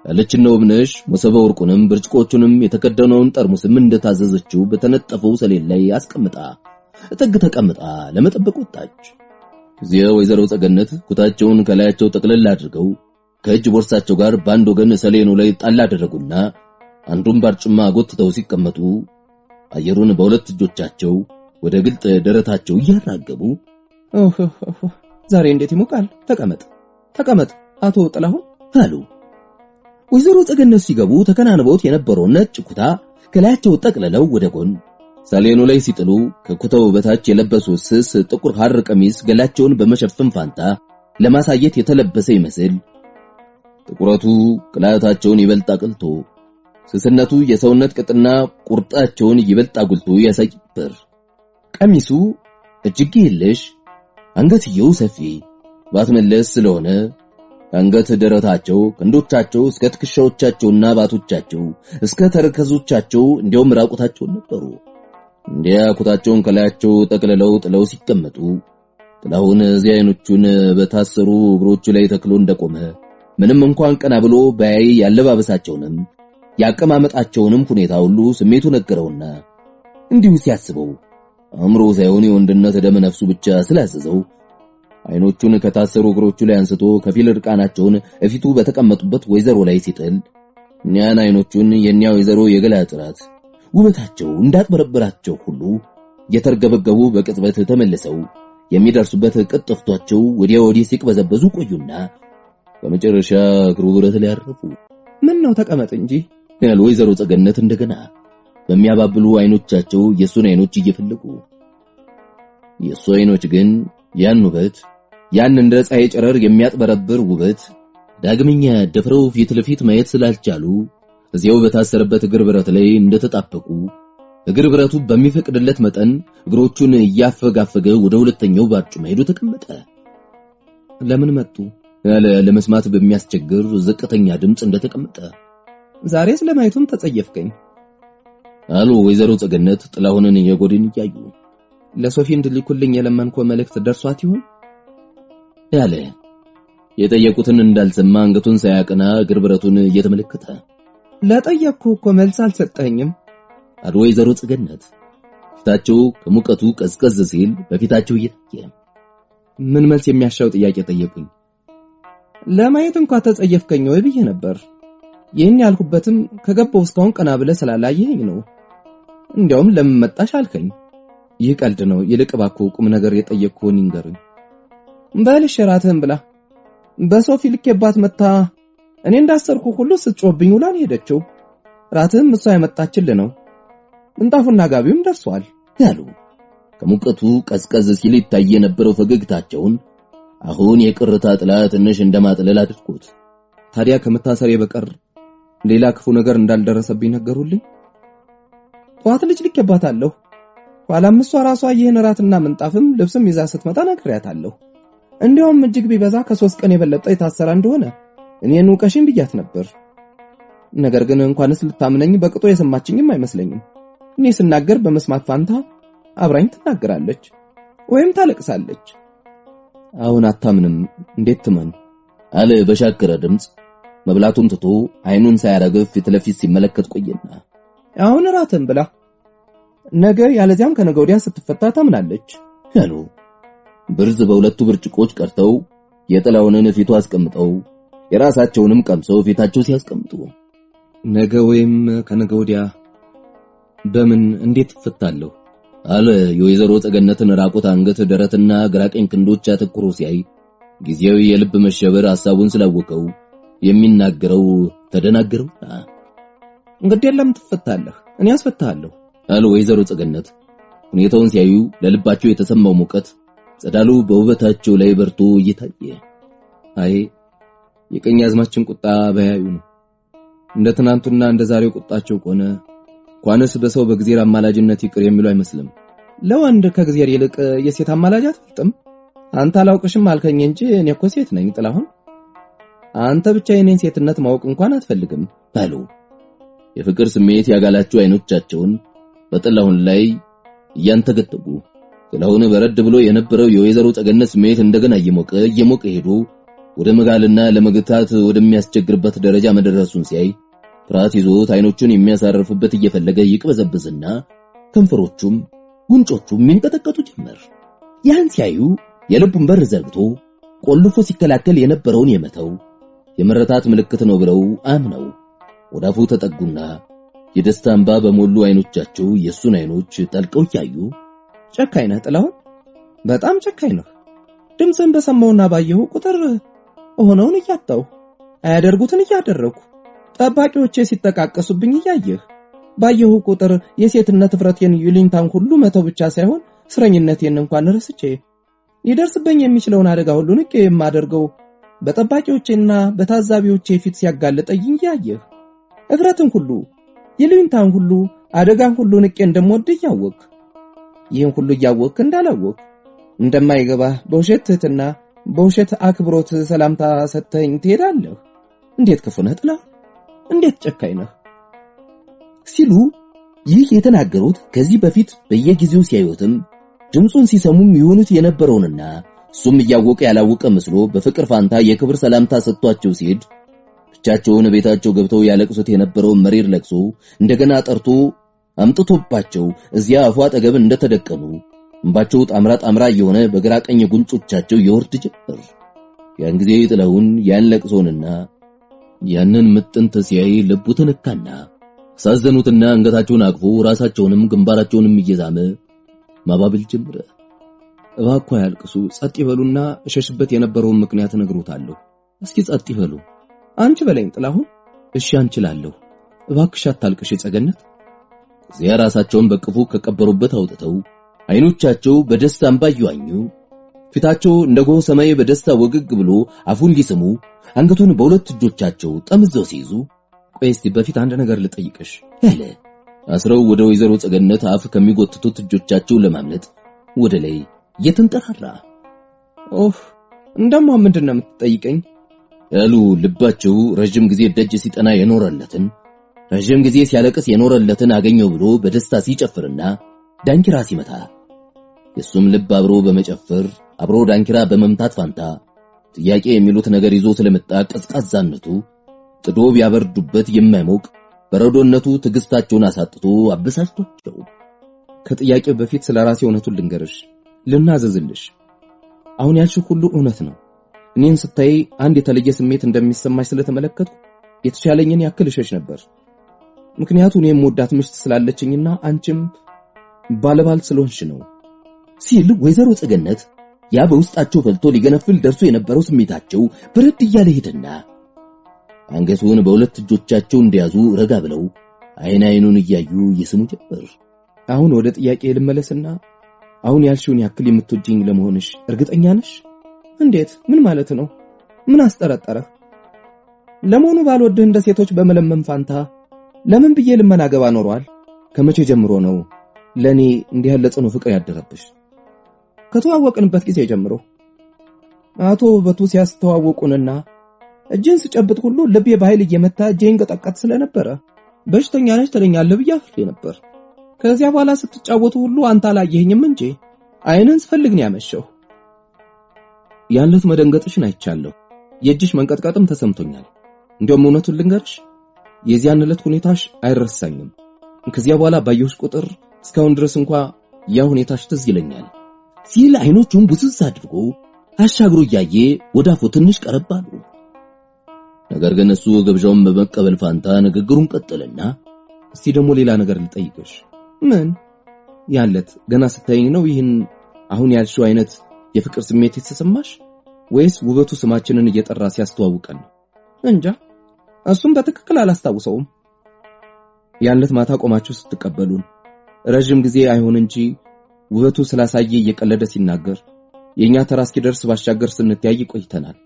[SPEAKER 1] አለችና ውብነሽ መሰበ ወርቁንም ብርጭቆቹንም የተከደነውን ጠርሙስም እንደታዘዘችው በተነጠፈው ሰሌን ላይ አስቀምጣ እጥግ ተቀምጣ ለመጠበቅ ወጣች። ከዚያ ወይዘሮ ጸገነት ኩታቸውን ከላያቸው ጠቅልል አድርገው ከእጅ ቦርሳቸው ጋር ባንድ ወገን ሰሌኑ ላይ ጣል አደረጉና አንዱን ባርጭማ ጎትተው ሲቀመጡ አየሩን በሁለት እጆቻቸው ወደ ግልጥ ደረታቸው እያራገቡ
[SPEAKER 2] ዛሬ እንዴት ይሞቃል! ተቀመጥ አቶ ጥላሁን
[SPEAKER 1] አሉ። ወይዘሮ ጸገነት ሲገቡ ተከናንበውት የነበረው ነጭ ኩታ ከላያቸው ጠቅልለው ወደ ጎን ሰሌኑ ላይ ሲጥሉ ከኩታው በታች የለበሱት ስስ ጥቁር ሐር ቀሚስ ገላቸውን በመሸፈን ፋንታ ለማሳየት የተለበሰ ይመስል ጥቁረቱ ቅላታቸውን ይበልጥ አቅልቶ ስስነቱ የሰውነት ቅጥና ቁርጣቸውን ይበልጥ አጉልቶ ያሳይ ነበር። ቀሚሱ እጅጌ የለሽ አንገትየው ሰፊ ባትመለስ ስለሆነ አንገት ደረታቸው ክንዶቻቸው እስከ ትከሻዎቻቸውና ባቶቻቸው እስከ ተረከዞቻቸው እንዲያውም ራቁታቸው ነበሩ። እንዲያ ኩታቸውን ከላያቸው ጠቅልለው ጥለው ሲቀመጡ ጥላሁን እዚያ አይኖቹን በታሰሩ እግሮቹ ላይ ተክሎ እንደቆመ ምንም እንኳን ቀና ብሎ ባያይ ያለባበሳቸውንም ያቀማመጣቸውንም ሁኔታ ሁሉ ስሜቱ ነገረውና እንዲሁ ሲያስበው አእምሮ ሳይሆን የወንድነት ደም ነፍሱ ብቻ ስላዘዘው አይኖቹን ከታሰሩ እግሮቹ ላይ አንስቶ ከፊል እርቃናቸውን እፊቱ በተቀመጡበት ወይዘሮ ላይ ሲጥል እኒያን አይኖቹን የኛ ወይዘሮ የገላ ጥራት ውበታቸው እንዳጥበረበራቸው ሁሉ የተርገበገቡ በቅጽበት ተመልሰው የሚደርሱበት ቅጥ ጠፍቷቸው ወዲያ ወዲህ ሲቅበዘበዙ ቆዩና በመጨረሻ እግሩ ብረት ላይ አረፉ።
[SPEAKER 2] ምን ነው ተቀመጥ እንጂ
[SPEAKER 1] ያሉ ወይዘሮ ጸገነት እንደገና በሚያባብሉ አይኖቻቸው የሱን አይኖች እየፈለጉ የሱ አይኖች ግን ያን ውበት ያን እንደ ፀሐይ ጨረር የሚያጥበረብር ውበት ዳግመኛ ደፍረው ፊት ለፊት ማየት ስላልቻሉ እዚያው በታሰረበት እግር ብረት ላይ እንደተጣበቁ እግር ብረቱ በሚፈቅድለት መጠን እግሮቹን እያፈጋፈገ ወደ ሁለተኛው ባርጩማ ሄዶ ተቀመጠ።
[SPEAKER 2] ለምን መጡ
[SPEAKER 1] ያለ ለመስማት በሚያስቸግር ዝቅተኛ ድምጽ እንደተቀመጠ
[SPEAKER 2] ዛሬ ስለማየቱም ተጸየፍከኝ
[SPEAKER 1] አሉ ወይዘሮ ጸገነት ጥላሁንን የጎድን እያዩ።
[SPEAKER 2] ለሶፊ እንድልኩልኝ የለመንኮ መልእክት ደርሷት ይሆን
[SPEAKER 1] ያለ የጠየቁትን እንዳልሰማ አንገቱን ሳያቀና እግር ብረቱን እየተመለከተ
[SPEAKER 2] ለጠየቅኩ እኮ መልስ አልሰጠኝም
[SPEAKER 1] አሉ ወይዘሮ ጸገነት ፊታቸው ከሙቀቱ ቀዝቀዝ ሲል በፊታቸው እየታየ።
[SPEAKER 2] ምን መልስ የሚያሻው ጥያቄ ጠየቁኝ? ለማየት እንኳን ተጸየፍከኝ ወይ ብዬ ነበር። ይህን ያልኩበትም ከገባው እስካሁን ቀና ብለ ስላላየኝ ነው። እንዲያውም ለምን መጣሽ አልከኝ። ይህ ቀልድ ነው። ይልቅ እባክዎ ቁም ነገር የጠየቅኩን ይንገሩኝ። በልሽ ራትህን ብላ በሶፊ ልኬባት መጣ እኔ እንዳሰርኩ ሁሉ ስትጮብኝ ውላን ሄደችው። ራትህም እሷ ያመጣችልህ ነው። እንጣፉና ጋቢውም ደርሷል
[SPEAKER 1] ያሉ ከሙቀቱ ቀዝቀዝ ሲል ይታይ የነበረው ፈገግታቸውን አሁን የቅርታ ጥላ ትንሽ እንደማጥለል አድርጎት
[SPEAKER 2] ታዲያ ከመታሰሪያ በቀር ሌላ ክፉ ነገር እንዳልደረሰብኝ ነገሩልኝ። ጧት ልጅ ልኬባታለሁ። ኋላም እሷ ራሷ ይህን ራትና ምንጣፍም ልብስም ይዛ ስትመጣ ነግሬያታለሁ። እንዲያውም እጅግ ቢበዛ ከ3 ቀን የበለጠ የታሰራ እንደሆነ እኔን ውቀሽኝ ብያት ነበር። ነገር ግን እንኳንስ ልታምነኝ በቅጦ የሰማችኝም አይመስለኝም። እኔ ስናገር በመስማት ፋንታ አብራኝ ትናገራለች ወይም ታለቅሳለች። አሁን አታምንም እንዴት ትመን
[SPEAKER 1] አለ በሻከረ ድምጽ። መብላቱን ትቶ አይኑን ሳያረግፍ ፊት ለፊት ሲመለከት ቆየና
[SPEAKER 2] አሁን ራትን ብላ ነገ ያለዚያም ከነገ ወዲያ ስትፈታ ታምናለች
[SPEAKER 1] ያሉ ብርዝ በሁለቱ ብርጭቆች ቀርተው የጥላውንን ፊቱ አስቀምጠው የራሳቸውንም ቀምሰው ፊታቸው ሲያስቀምጡ
[SPEAKER 2] ነገ ወይም ከነገ ወዲያ በምን እንዴት ትፈታለሁ
[SPEAKER 1] አለ የወይዘሮ ጸገነትን ራቁት አንገት ደረትና ግራቀኝ ክንዶች አተኩሮ ሲያይ ጊዜያዊ የልብ መሸበር ሐሳቡን ስላወቀው የሚናገረው ተደናገረውና
[SPEAKER 2] እንግዲህ ለምን ትፈታለህ እኔ አስፈታለሁ
[SPEAKER 1] አለ ወይዘሮ ጸገነት ሁኔታውን ሲያዩ ለልባቸው የተሰማው ሙቀት ጸዳሉ በውበታቸው ላይ በርቶ እየታየ አይ የቀኛዝማችን ቁጣ ባያዩ ነው። እንደ ትናንቱና እንደ ዛሬው ቁጣቸው ቆነ እንኳንስ በሰው በእግዚአብሔር አማላጅነት ይቅር የሚሉ አይመስልም።
[SPEAKER 2] ለወንድ ከእግዚአብሔር ይልቅ የሴት አማላጅ አትፍጥም። አንተ አላውቅሽም አልከኝ እንጂ እኔ እኮ ሴት ነኝ ጥላሁን። አንተ ብቻ የኔን ሴትነት ማወቅ እንኳን አትፈልግም
[SPEAKER 1] አሉ። የፍቅር ስሜት ያጋላቸው አይኖቻቸውን በጥላሁን ላይ እያንተገተጉ ጥላሁን በረድ ብሎ የነበረው የወይዘሮ ጸገነት ስሜት እንደገና እየሞቀ ሄዶ ወደ መጋልና ለመግታት ወደሚያስቸግርበት ደረጃ መድረሱን ሲያይ ፍርሃት ይዞት አይኖቹን የሚያሳርፍበት እየፈለገ ይቅበዘብዝና ከንፈሮቹም ጉንጮቹም የሚንቀጠቀጡ ጀመር። ያን ሲያዩ የልቡን በር ዘግቶ ቆልፎ ሲከላከል የነበረውን የመተው የመረታት ምልክት ነው ብለው አምነው ወዳፉ ተጠጉና የደስታ እንባ በሞሉ አይኖቻቸው የሱን አይኖች ጠልቀው ያዩ
[SPEAKER 2] ጨካኝ ነህ ጥላሁን፣ በጣም ጨካኝ ነህ። ድምፅን በሰማውና ባየሁ ቁጥር ሆነውን እያጣው አያደርጉትን እያደረኩ ጠባቂዎቼ ሲተቃቀሱብኝ እያየህ ባየሁ ቁጥር የሴትነት ፍረቴን ይልኝታን ሁሉ መተው ብቻ ሳይሆን እስረኝነቴን እንኳን ረስቼ ይደርስብኝ የሚችለውን አደጋ ሁሉ ንቄ የማደርገው በጠባቂዎቼና በታዛቢዎቼ ፊት ሲያጋልጠኝ እያየህ እፍረትን ሁሉ ይልኝታን ሁሉ አደጋን ሁሉ ንቄ እንደምወድ እያወቅ ይህን ሁሉ እያወቅ እንዳላወቅ እንደማይገባህ በውሸት ትህትና በውሸት አክብሮት ሰላምታ ሰጥተኝ ትሄዳለህ። እንዴት ክፉ ነህ ጥላሁን፣ እንዴት ጨካኝ ነህ
[SPEAKER 1] ሲሉ ይህ የተናገሩት ከዚህ በፊት በየጊዜው ሲያዩትም ድምጹን ሲሰሙም ይሆኑት የነበረውንና እሱም እያወቀ ያላወቀ መስሎ በፍቅር ፋንታ የክብር ሰላምታ ሰጥቷቸው ሲሄድ ብቻቸውን ቤታቸው ገብተው ያለቅሱት የነበረው መሪር ለቅሶ እንደገና ጠርቶ አምጥቶባቸው እዚያ አፏ አጠገብ እንደተደቀኑ እንባቸው ጣምራ የሆነ በግራ ቀኝ ጉንጮቻቸው ይወርድ ጀመር። ያን ጊዜ ጥላሁን ያን ለቅሶንና ያንን ምጥንት ሲያይ ልቡ ተነካና ሳዘኑትና አንገታቸውን አቅፎ ራሳቸውንም ግንባራቸውንም እየዛመ ማባብል ጀመረ። እባክዎ ያልቅሱ፣ ጸጥ ይበሉና እሸሽበት የነበረውን ምክንያት ነግሮታለሁ። እስኪ ጸጥ ይበሉ።
[SPEAKER 2] አንቺ በለኝ ጥላሁን።
[SPEAKER 1] እሺ አንችላለሁ። እባክሽ አታልቅሽ ጸገነት። እዚያ ራሳቸውን በቅፉ ከቀበሩበት አውጥተው አይኖቻቸው በደስታ እንባ እየዋኙ ፊታቸው እንደ ጎህ ሰማይ በደስታ ወግግ ብሎ አፉን ሊስሙ አንገቱን በሁለት እጆቻቸው ጠምዘው ሲይዙ ቆይ እስቲ በፊት አንድ ነገር ልጠይቅሽ አለ። አስረው ወደ ወይዘሮ ጸገነት አፍ ከሚጎትቱት እጆቻቸው ለማምለጥ ወደ ላይ እየተንጠራራ
[SPEAKER 2] እንደማ ምንድነው የምትጠይቀኝ
[SPEAKER 1] ያሉ ልባቸው ረጅም ጊዜ ደጅ ሲጠና የኖረለትን ረጅም ጊዜ ሲያለቅስ የኖረለትን አገኘው ብሎ በደስታ ሲጨፍርና ዳንኪራ ሲመታ የሱም ልብ አብሮ በመጨፈር አብሮ ዳንኪራ በመምታት ፋንታ ጥያቄ የሚሉት ነገር ይዞ ስለመጣ ቀዝቃዛነቱ ጥዶ ቢያበርዱበት የማይሞቅ በረዶነቱ ትግስታቸውን አሳጥቶ አበሳጭቷቸው
[SPEAKER 2] ከጥያቄው በፊት ስለራሴ እውነቱን ልንገርሽ፣ ልናዘዝልሽ። አሁን ያልሽው ሁሉ እውነት ነው። እኔን ስታይ አንድ የተለየ ስሜት እንደሚሰማሽ ስለተመለከትኩ የተሻለኝን ያክል እሸሽ ነበር። ምክንያቱም እኔም ወዳት ምሽት ስላለችኝና አንቺም ባለባል ስለሆንሽ ነው
[SPEAKER 1] ሲል ወይዘሮ ጸገነት ያ በውስጣቸው ፈልቶ ሊገነፍል ደርሶ የነበረው ስሜታቸው በረድ እያለ ሄደና አንገቱን በሁለት እጆቻቸው እንደያዙ ረጋ ብለው አይኑን እያዩ ይስሙ ጀመር።
[SPEAKER 2] አሁን ወደ ጥያቄ ልመለስና አሁን ያልሽውን ያክል የምትወጂኝ ለመሆንሽ እርግጠኛ ነሽ? እንዴት? ምን ማለት ነው? ምን አስጠረጠረ? ለመሆኑ ባልወድህ እንደ ሴቶች በመለመን ፋንታ ለምን ብዬ ልመና ገባ ኖሯል? ከመቼ ጀምሮ ነው ለኔ እንዲህ ያለ ጽኑ ፍቅር ያደረብሽ? ከተዋወቅንበት ጊዜ ጀምሮ አቶ ውበቱ ሲያስተዋወቁንና እጅን ስጨብጥ ሁሉ ልቤ በኃይል እየመታ እጄን ቀጠቀጥ ስለነበረ በሽተኛ ነሽ ትለኛለህ ብዬ አፍሬ ነበር። ከዚያ በኋላ ስትጫወቱ ሁሉ አንተ አላየኸኝም እንጂ አይንን ስፈልግ ነው ያመሸው።
[SPEAKER 1] ያንለት መደንገጥሽን አይቻለሁ። የእጅሽ መንቀጥቀጥም ተሰምቶኛል። እንደውም እውነቱን ልንገርሽ የዚያን ዕለት ሁኔታሽ አይረሳኝም። ከዚያ በኋላ ባየሁሽ ቁጥር እስካሁን ድረስ እንኳን ያ ሁኔታሽ ትዝ ይለኛል ሲል አይኖቹን ቡስስ አድርጎ አሻግሮ እያየ ወዳፉ ትንሽ ቀረብ አሉ። ነገር ግን እሱ ግብዣውን በመቀበል ፋንታ ንግግሩን ቀጠለና እስቲ ደግሞ ሌላ ነገር ልጠይቅሽ።
[SPEAKER 2] ምን?
[SPEAKER 1] ያለት ገና ስታይኝ ነው ይህን አሁን ያልሽው አይነት የፍቅር ስሜት የተሰማሽ ወይስ ውበቱ ስማችንን እየጠራ ሲያስተዋውቀን?
[SPEAKER 2] እንጃ እሱም በትክክል አላስታውሰውም።
[SPEAKER 1] ያለት ማታ ቆማችሁ ስትቀበሉን ረጅም ጊዜ አይሆን እንጂ
[SPEAKER 3] ውበቱ ስላሳየ እየቀለደ ሲናገር የኛ ተራ እስኪደርስ ባሻገር ስንተያይ ቆይተናል።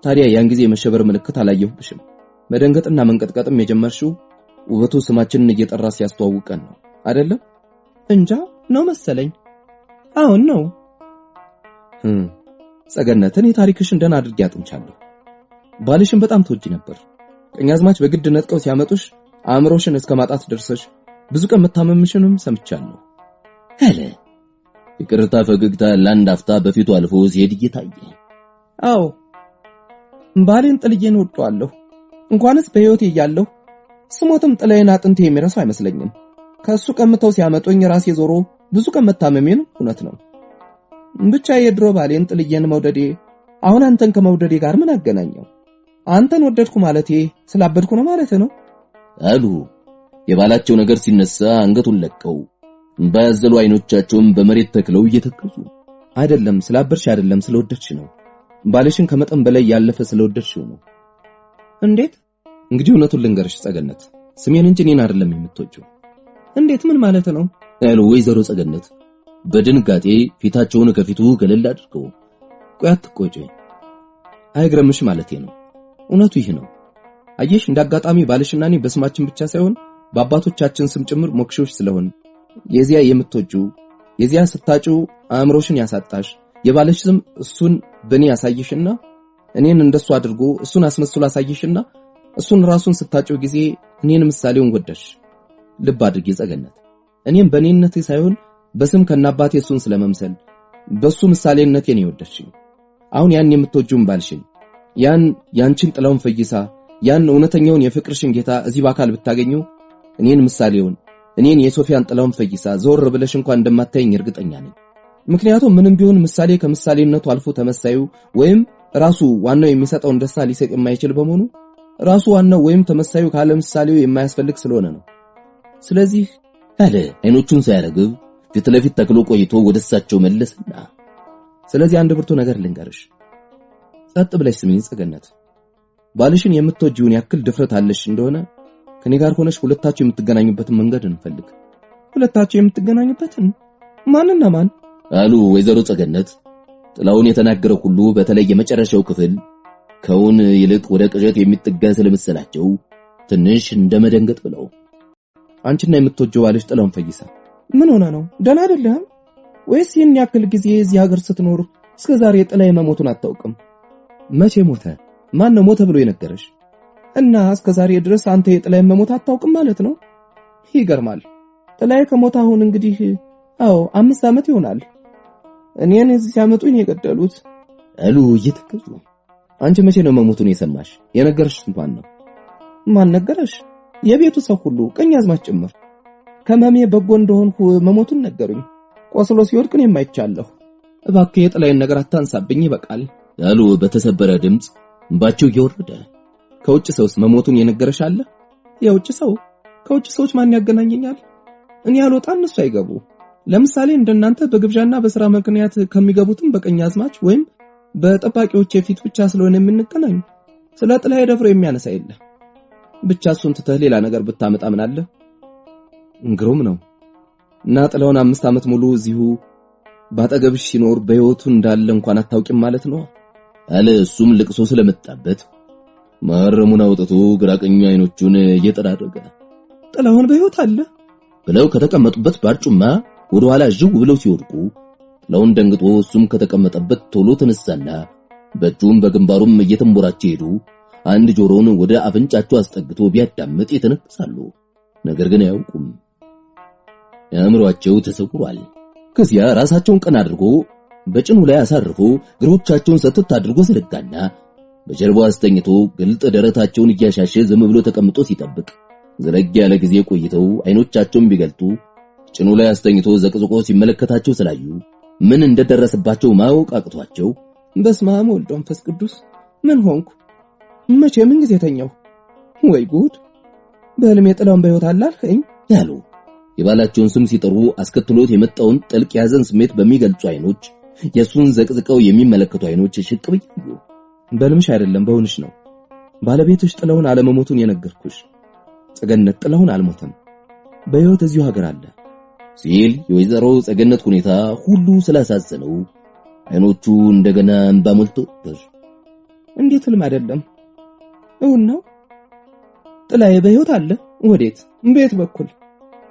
[SPEAKER 3] ታዲያ ያን ጊዜ የመሸበር ምልክት አላየሁብሽም። መደንገጥና መንቀጥቀጥም የጀመርሽው ውበቱ ስማችንን እየጠራ ሲያስተዋውቀን ነው አይደለም?
[SPEAKER 2] እንጃ ነው መሰለኝ። አሁን ነው።
[SPEAKER 3] ጸገነትን የታሪክሽን ደህና አድርጌ አጥንቻለሁ። ባልሽን በጣም ተወጂ ነበር። ቀኛዝማች በግድ ነጥቀው ሲያመጡሽ አእምሮሽን እስከ ማጣት ደርሰሽ ብዙ ቀን መታመምሽንም ሰምቻለሁ
[SPEAKER 1] አለ። ይቅርታ ፈገግታ ለአንድ አፍታ በፊቱ አልፎ ሲሄድ እየታየ።
[SPEAKER 2] አዎ ባሌን ጥልዬን ወጣለሁ። እንኳንስ በህይወቴ እያለሁ ስሞትም ጥላዬን አጥንቴ የሚረሳው አይመስለኝም። ከሱ ቀምተው ሲያመጡኝ ራሴ ዞሮ ብዙ ቀን መታመሜን እውነት ነው። ብቻ የድሮ ባሌን ጥልዬን መውደዴ አሁን አንተን ከመውደዴ ጋር ምን አገናኘው? አንተን ወደድኩ ማለቴ ስላበድኩ ነው ማለት ነው
[SPEAKER 1] አሉ። የባላቸው ነገር ሲነሳ አንገቱን ለቀው ባያዘሉ አይኖቻቸውን በመሬት ተክለው እየተከዙ።
[SPEAKER 3] አይደለም ስላበድሽ አይደለም ስለወደድሽ ነው። ባልሽን ከመጠን በላይ ያለፈ ስለወደድሽው ነው።
[SPEAKER 2] እንዴት?
[SPEAKER 3] እንግዲህ እውነቱን ልንገርሽ ጸገነት፣ ስሜን እንጂ እኔን አይደለም የምትወጂው።
[SPEAKER 2] እንዴት? ምን ማለት ነው?
[SPEAKER 1] አሉ ወይዘሮ ጸገነት በድንጋጤ ፊታቸውን ከፊቱ ገለል አድርገው።
[SPEAKER 3] ቆይ አትቆጪ፣ አይግረምሽ ማለቴ ነው። እውነቱ ይህ ነው። አየሽ እንዳጋጣሚ ባልሽና እኔ በስማችን ብቻ ሳይሆን በአባቶቻችን ስም ጭምር ሞክሾች ስለሆን የዚያ የምትወጂው የዚያ ስታጩ አእምሮሽን ያሳጣሽ የባልሽ ስም እሱን በእኔ ያሳይሽና እኔን እንደሱ አድርጎ እሱን አስመስሎ አሳይሽና እሱን ራሱን ስታጩው ጊዜ እኔን ምሳሌውን ወደሽ። ልብ አድርጊ ጸገነት፣ እኔም በእኔነቴ ሳይሆን በስም ከናባቴ እሱን ስለመምሰል በሱ ምሳሌነቴ ነው የወደድሽኝ። አሁን ያን የምትወጂውን ባልሽን ያን ያንቺን ጥላውን ፈይሳ ያን እውነተኛውን የፍቅርሽን ጌታ እዚህ በአካል ብታገኙ እኔን ምሳሌውን እኔን የሶፊያን ጥላውን ፈይሳ ዞር ብለሽ እንኳን እንደማታየኝ እርግጠኛ ነኝ። ምክንያቱም ምንም ቢሆን ምሳሌ ከምሳሌነቱ አልፎ ተመሳዩ ወይም ራሱ ዋናው የሚሰጠውን ደስታ ሊሰጥ የማይችል በመሆኑ ራሱ ዋናው ወይም ተመሳዩ ካለ ምሳሌው የማያስፈልግ ስለሆነ ነው። ስለዚህ
[SPEAKER 1] አለ አይኖቹን ሳያረግብ ፊት ለፊት ተክሎ ቆይቶ ወደሳቸው መለስና፣
[SPEAKER 3] ስለዚህ አንድ ብርቱ ነገር ልንገርሽ። ጸጥ ብለሽ ስሚኝ ጸገነት፣ ባልሽን የምትወጂውን ያክል ድፍረት አለሽ እንደሆነ ከኔ ጋር ሆነሽ ሁለታችሁ የምትገናኙበትን መንገድ እንፈልግ።
[SPEAKER 2] ሁለታችሁ የምትገናኙበትን? ማንና ማን?
[SPEAKER 1] አሉ ወይዘሮ ጸገነት ጥላውን የተናገረው ሁሉ በተለይ የመጨረሻው ክፍል ከውን ይልቅ ወደ ቅዠት የሚጠጋ ስለመሰላቸው ትንሽ እንደመደንገጥ ብለው።
[SPEAKER 3] አንቺና የምትወጂው ባልሽ ጥላውን ፈይሳ
[SPEAKER 2] ምን ሆነ ነው? ደህና አይደለም ወይስ ይህን ያክል ጊዜ እዚህ ሀገር ስትኖር እስከዛሬ ጥላዬ መሞቱን አታውቅም?
[SPEAKER 3] መቼ ሞተ? ማን ነው ሞተ ብሎ የነገረሽ?
[SPEAKER 2] እና እስከዛሬ ድረስ አንተ የጥላዬ መሞት አታውቅም ማለት ነው? ይገርማል። ጥላዬ ከሞተ አሁን እንግዲህ 5 ዓመት ይሆናል። እኔን እዚህ ሲያመጡኝ የገደሉት
[SPEAKER 3] አሉ እየተከዙ። አንቺ መቼ ነው መሞቱን የሰማሽ? የነገረሽ እንኳን ነው?
[SPEAKER 2] ማን ነገረሽ? የቤቱ ሰው ሁሉ ቀኛዝማች ጭምር ከመሜ በጎ እንደሆንኩ መሞቱን ነገሩኝ። ቆስሎ ሲወድቅ እኔም አይቻለሁ።
[SPEAKER 3] እባክህ የጥላዬን ነገር አታንሳብኝ ይበቃል
[SPEAKER 1] አሉ በተሰበረ ድምጽ እንባቸው እየወረደ።
[SPEAKER 3] ከውጭ ሰውስ መሞቱን የነገረሽ አለ?
[SPEAKER 2] የውጭ ሰው? ከውጭ ሰዎች ማን ያገናኘኛል? እኔ ያልወጣ እነሱ አይገቡ። ለምሳሌ እንደናንተ በግብዣና በሥራ ምክንያት ከሚገቡትም በቀኛዝማች ወይም በጠባቂዎች የፊት ብቻ ስለሆነ የምንገናኝ ስለ ጥላዬ ደፍሮ የሚያነሳ የለ። ብቻ እሱን ትተህ ሌላ ነገር ብታመጣ ምን አለ?
[SPEAKER 3] ግሩም ነው። እና ጥላውን 5 ዓመት ሙሉ እዚሁ ባጠገብሽ ሲኖር በህይወቱ እንዳለ እንኳን አታውቂም ማለት ነው
[SPEAKER 1] አለ። እሱም ልቅሶ ስለመጣበት ማረሙን አውጥቶ ግራቀኛ አይኖቹን እየጠራረገ
[SPEAKER 2] ጥላውን በህይወት አለ
[SPEAKER 1] ብለው ከተቀመጡበት ባርጩማ ወደ ኋላ ጅው ብለው ሲወድቁ ጥላውን ደንግጦ እሱም ከተቀመጠበት ቶሎ ተነሳና በእጁም በግንባሩም እየተንቦራቸ ሄዱ። አንድ ጆሮውን ወደ አፍንጫቸው አስጠግቶ ቢያዳምጥ ይተነፍሳሉ። ነገር ግን አያውቁም። አእምሮአቸው ተሰውሯል። ከዚያ ራሳቸውን ቀና አድርጎ በጭኑ ላይ አሳርፎ እግሮቻቸውን ሰተት አድርጎ ዘረጋና በጀርባው አስተኝቶ ግልጥ ደረታቸውን እያሻሸ ዝም ብሎ ተቀምጦ ሲጠብቅ ዘለግ ያለ ጊዜ ቆይተው አይኖቻቸውን ቢገልጡ ጭኑ ላይ አስተኝቶ ዘቅዝቆ ሲመለከታቸው ስላዩ ምን እንደደረሰባቸው ማወቅ አቅቷቸው
[SPEAKER 2] በስመ አብ ወወልድ ወመንፈስ ቅዱስ ምን ሆንኩ? መቼ ምን ጊዜ ተኛው? ወይ ጉድ! በህልሜ ጥላውን በህይወት አላልከኝ
[SPEAKER 1] ያሉ የባላቸውን ስም ሲጠሩ አስከትሎት የመጣውን ጥልቅ ያዘን ስሜት በሚገልጹ አይኖች የሱን ዘቅዝቀው የሚመለከቱ አይኖች ሽቅብ ይዩ።
[SPEAKER 3] በልምሽ አይደለም በእውንሽ ነው። ባለቤትሽ ጥላውን አለመሞቱን የነገርኩሽ። ጸገነት ጥላውን አልሞተም። በህይወት እዚሁ ሀገር አለ።
[SPEAKER 1] ሲል የወይዘሮ ጸገነት ሁኔታ ሁሉ ስላሳዘነው አይኖቹ እንደገና እንባ ሞልተውበት
[SPEAKER 2] እንዴት ህልም አይደለም እውን ነው? ጥላዬ በህይወት አለ? ወዴት? በየት በኩል?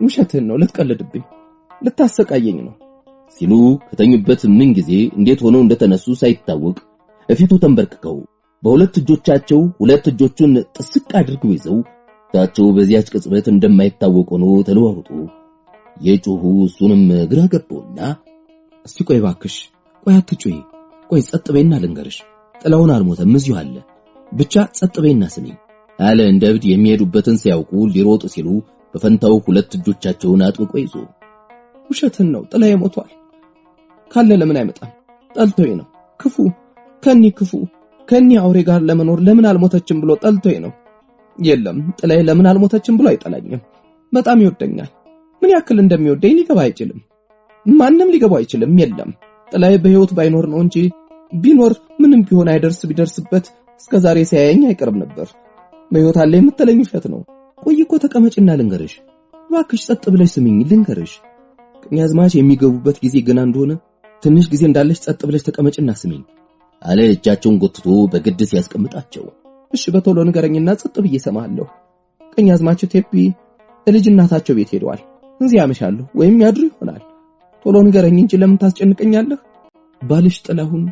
[SPEAKER 2] ውሸትህን ነው፣ ልትቀልድብኝ፣ ልታሰቃየኝ ነው
[SPEAKER 1] ሲሉ ከተኙበት ምን ጊዜ እንዴት ሆነው እንደተነሱ ሳይታወቅ እፊቱ ተንበርክከው በሁለት እጆቻቸው ሁለት እጆቹን ጥስቅ አድርገው ይዘው ታቸው በዚያች ቅጽበት እንደማይታወቅ ሆኖ ተለዋውጡ የጮሁ እሱንም ግራ ገባውና
[SPEAKER 3] እስቲ ቆይ ባክሽ፣ ቆይ አትጩይ፣ ቆይ ጸጥ በይና ልንገርሽ፣ ጥላውን አልሞተም እዚሁ አለ፣ ብቻ ጸጥ በይና ስሚኝ
[SPEAKER 1] አለ። እንደ እብድ የሚሄዱበትን ሲያውቁ ሊሮጡ ሲሉ በፈንታው ሁለት እጆቻቸውን አጥብቆ ይዞ
[SPEAKER 2] ውሸትን ነው፣ ጥላዬ ሞቷል። ካለ ለምን አይመጣም? ጠልቶኝ ነው። ክፉ ከኒ አውሬ ጋር ለመኖር ለምን አልሞተችም ብሎ ጠልቶኝ ነው። የለም ጥላዬ ለምን አልሞተችም ብሎ አይጠላኝም። በጣም ይወደኛል። ምን ያክል እንደሚወደኝ ሊገባ አይችልም። ማንም ሊገባው አይችልም። የለም ጥላዬ በህይወት ባይኖር ነው እንጂ ቢኖር ምንም ቢሆን ቢደርስበት እስከዛሬ ሲያየኝ አይቀርም ነበር። በህይወት አለ የምትለኝ ውሸት ነው።
[SPEAKER 3] ቆይ እኮ ተቀመጭና ልንገርሽ፣ ባክሽ ጸጥ ብለሽ ስሚኝ ልንገርሽ። ቀኛዝማች የሚገቡበት ጊዜ ገና እንደሆነ ትንሽ ጊዜ እንዳለሽ ጸጥ ብለሽ ተቀመጭና ስሚኝ
[SPEAKER 1] አለ። እጃቸውን ጎትቶ በግድ ሲያስቀምጣቸው
[SPEAKER 2] እሺ በቶሎ ንገረኝና ጸጥ ብዬ ሰማለሁ። ቀኛዝማች ቴፒ ልጅ እናታቸው ቤት ሄደዋል። እዚያ ያመሻሉ ወይም ያድሩ ይሆናል። ቶሎ ንገረኝ እንጂ ለምን ታስጨንቀኛለህ?
[SPEAKER 3] ባልሽ ጥላሁን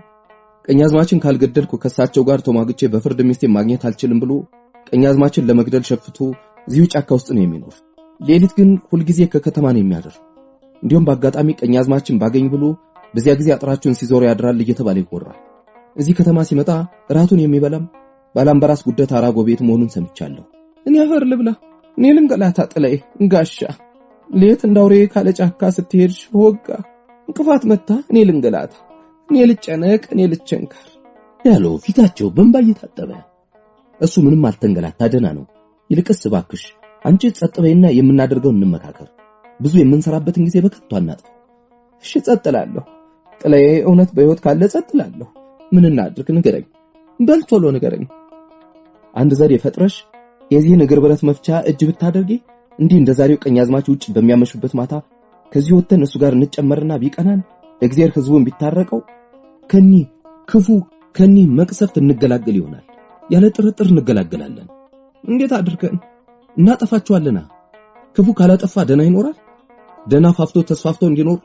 [SPEAKER 2] ቀኛዝማችን ካልገደልኩ ከሳቸው ጋር ተሟግቼ በፍርድ ሚስቴ ማግኘት አልችልም ብሎ ቀኛዝማችን ለመግደል ሸፍቶ እዚሁ ጫካ ውስጥ ነው የሚኖር። ሌሊት ግን ሁልጊዜ ከከተማ ነው የሚያደር። እንዲሁም በአጋጣሚ ቀኛዝማችን ባገኝ ብሎ በዚያ ጊዜ አጥራቸውን ሲዞር ያድራል እየተባለ ይቆራል። እዚህ ከተማ ሲመጣ ራቱን የሚበላም ባላምበራስ ጉደት አራጎ ቤት መሆኑን ሰምቻለሁ። እኔ አፈር ልብላ፣ እኔ ልንገላታ ጥላዬ ጋሻ ሌት እንዳውሬ ካለ ጫካ ስትሄድ ወጋ እንቅፋት መታ፣ እኔ ልንገላታ፣ እኔ ልጨነቅ፣ እኔ ልቸንከር
[SPEAKER 1] ያለው ፊታቸው በእንባ እየታጠበ
[SPEAKER 3] እሱ ምንም አልተንገላታ ደህና ነው። ይልቅስ ባክሽ አንቺ ጸጥ በይና የምናደርገው እንመካከር። ብዙ የምንሰራበትን ጊዜ በከንቱ አናጥፋ።
[SPEAKER 2] እሺ ጸጥ እላለሁ። ጥላዬ እውነት በህይወት ካለ ጸጥ እላለሁ። ምን እናድርግ ንገረኝ፣ በል ቶሎ ንገረኝ።
[SPEAKER 3] አንድ ዘዴ ፈጥረሽ የዚህን እግር ብረት መፍቻ እጅ ብታደርጊ እንዲህ እንደዛሬው ቀኛዝማች ውጭ በሚያመሹበት ማታ ከዚህ ወተን እሱ ጋር እንጨመርና ቢቀናን እግዚአብሔር ህዝቡን ቢታረቀው ከኒ መቅሰፍት እንገላገል ይሆናል። ያለ ጥርጥር እንገላገላለን።
[SPEAKER 2] እንዴት አድርገን
[SPEAKER 3] እናጠፋቸዋለና? ክፉ ካላጠፋ ደና ይኖራል። ደና ፋፍቶ ተስፋፍቶ እንዲኖር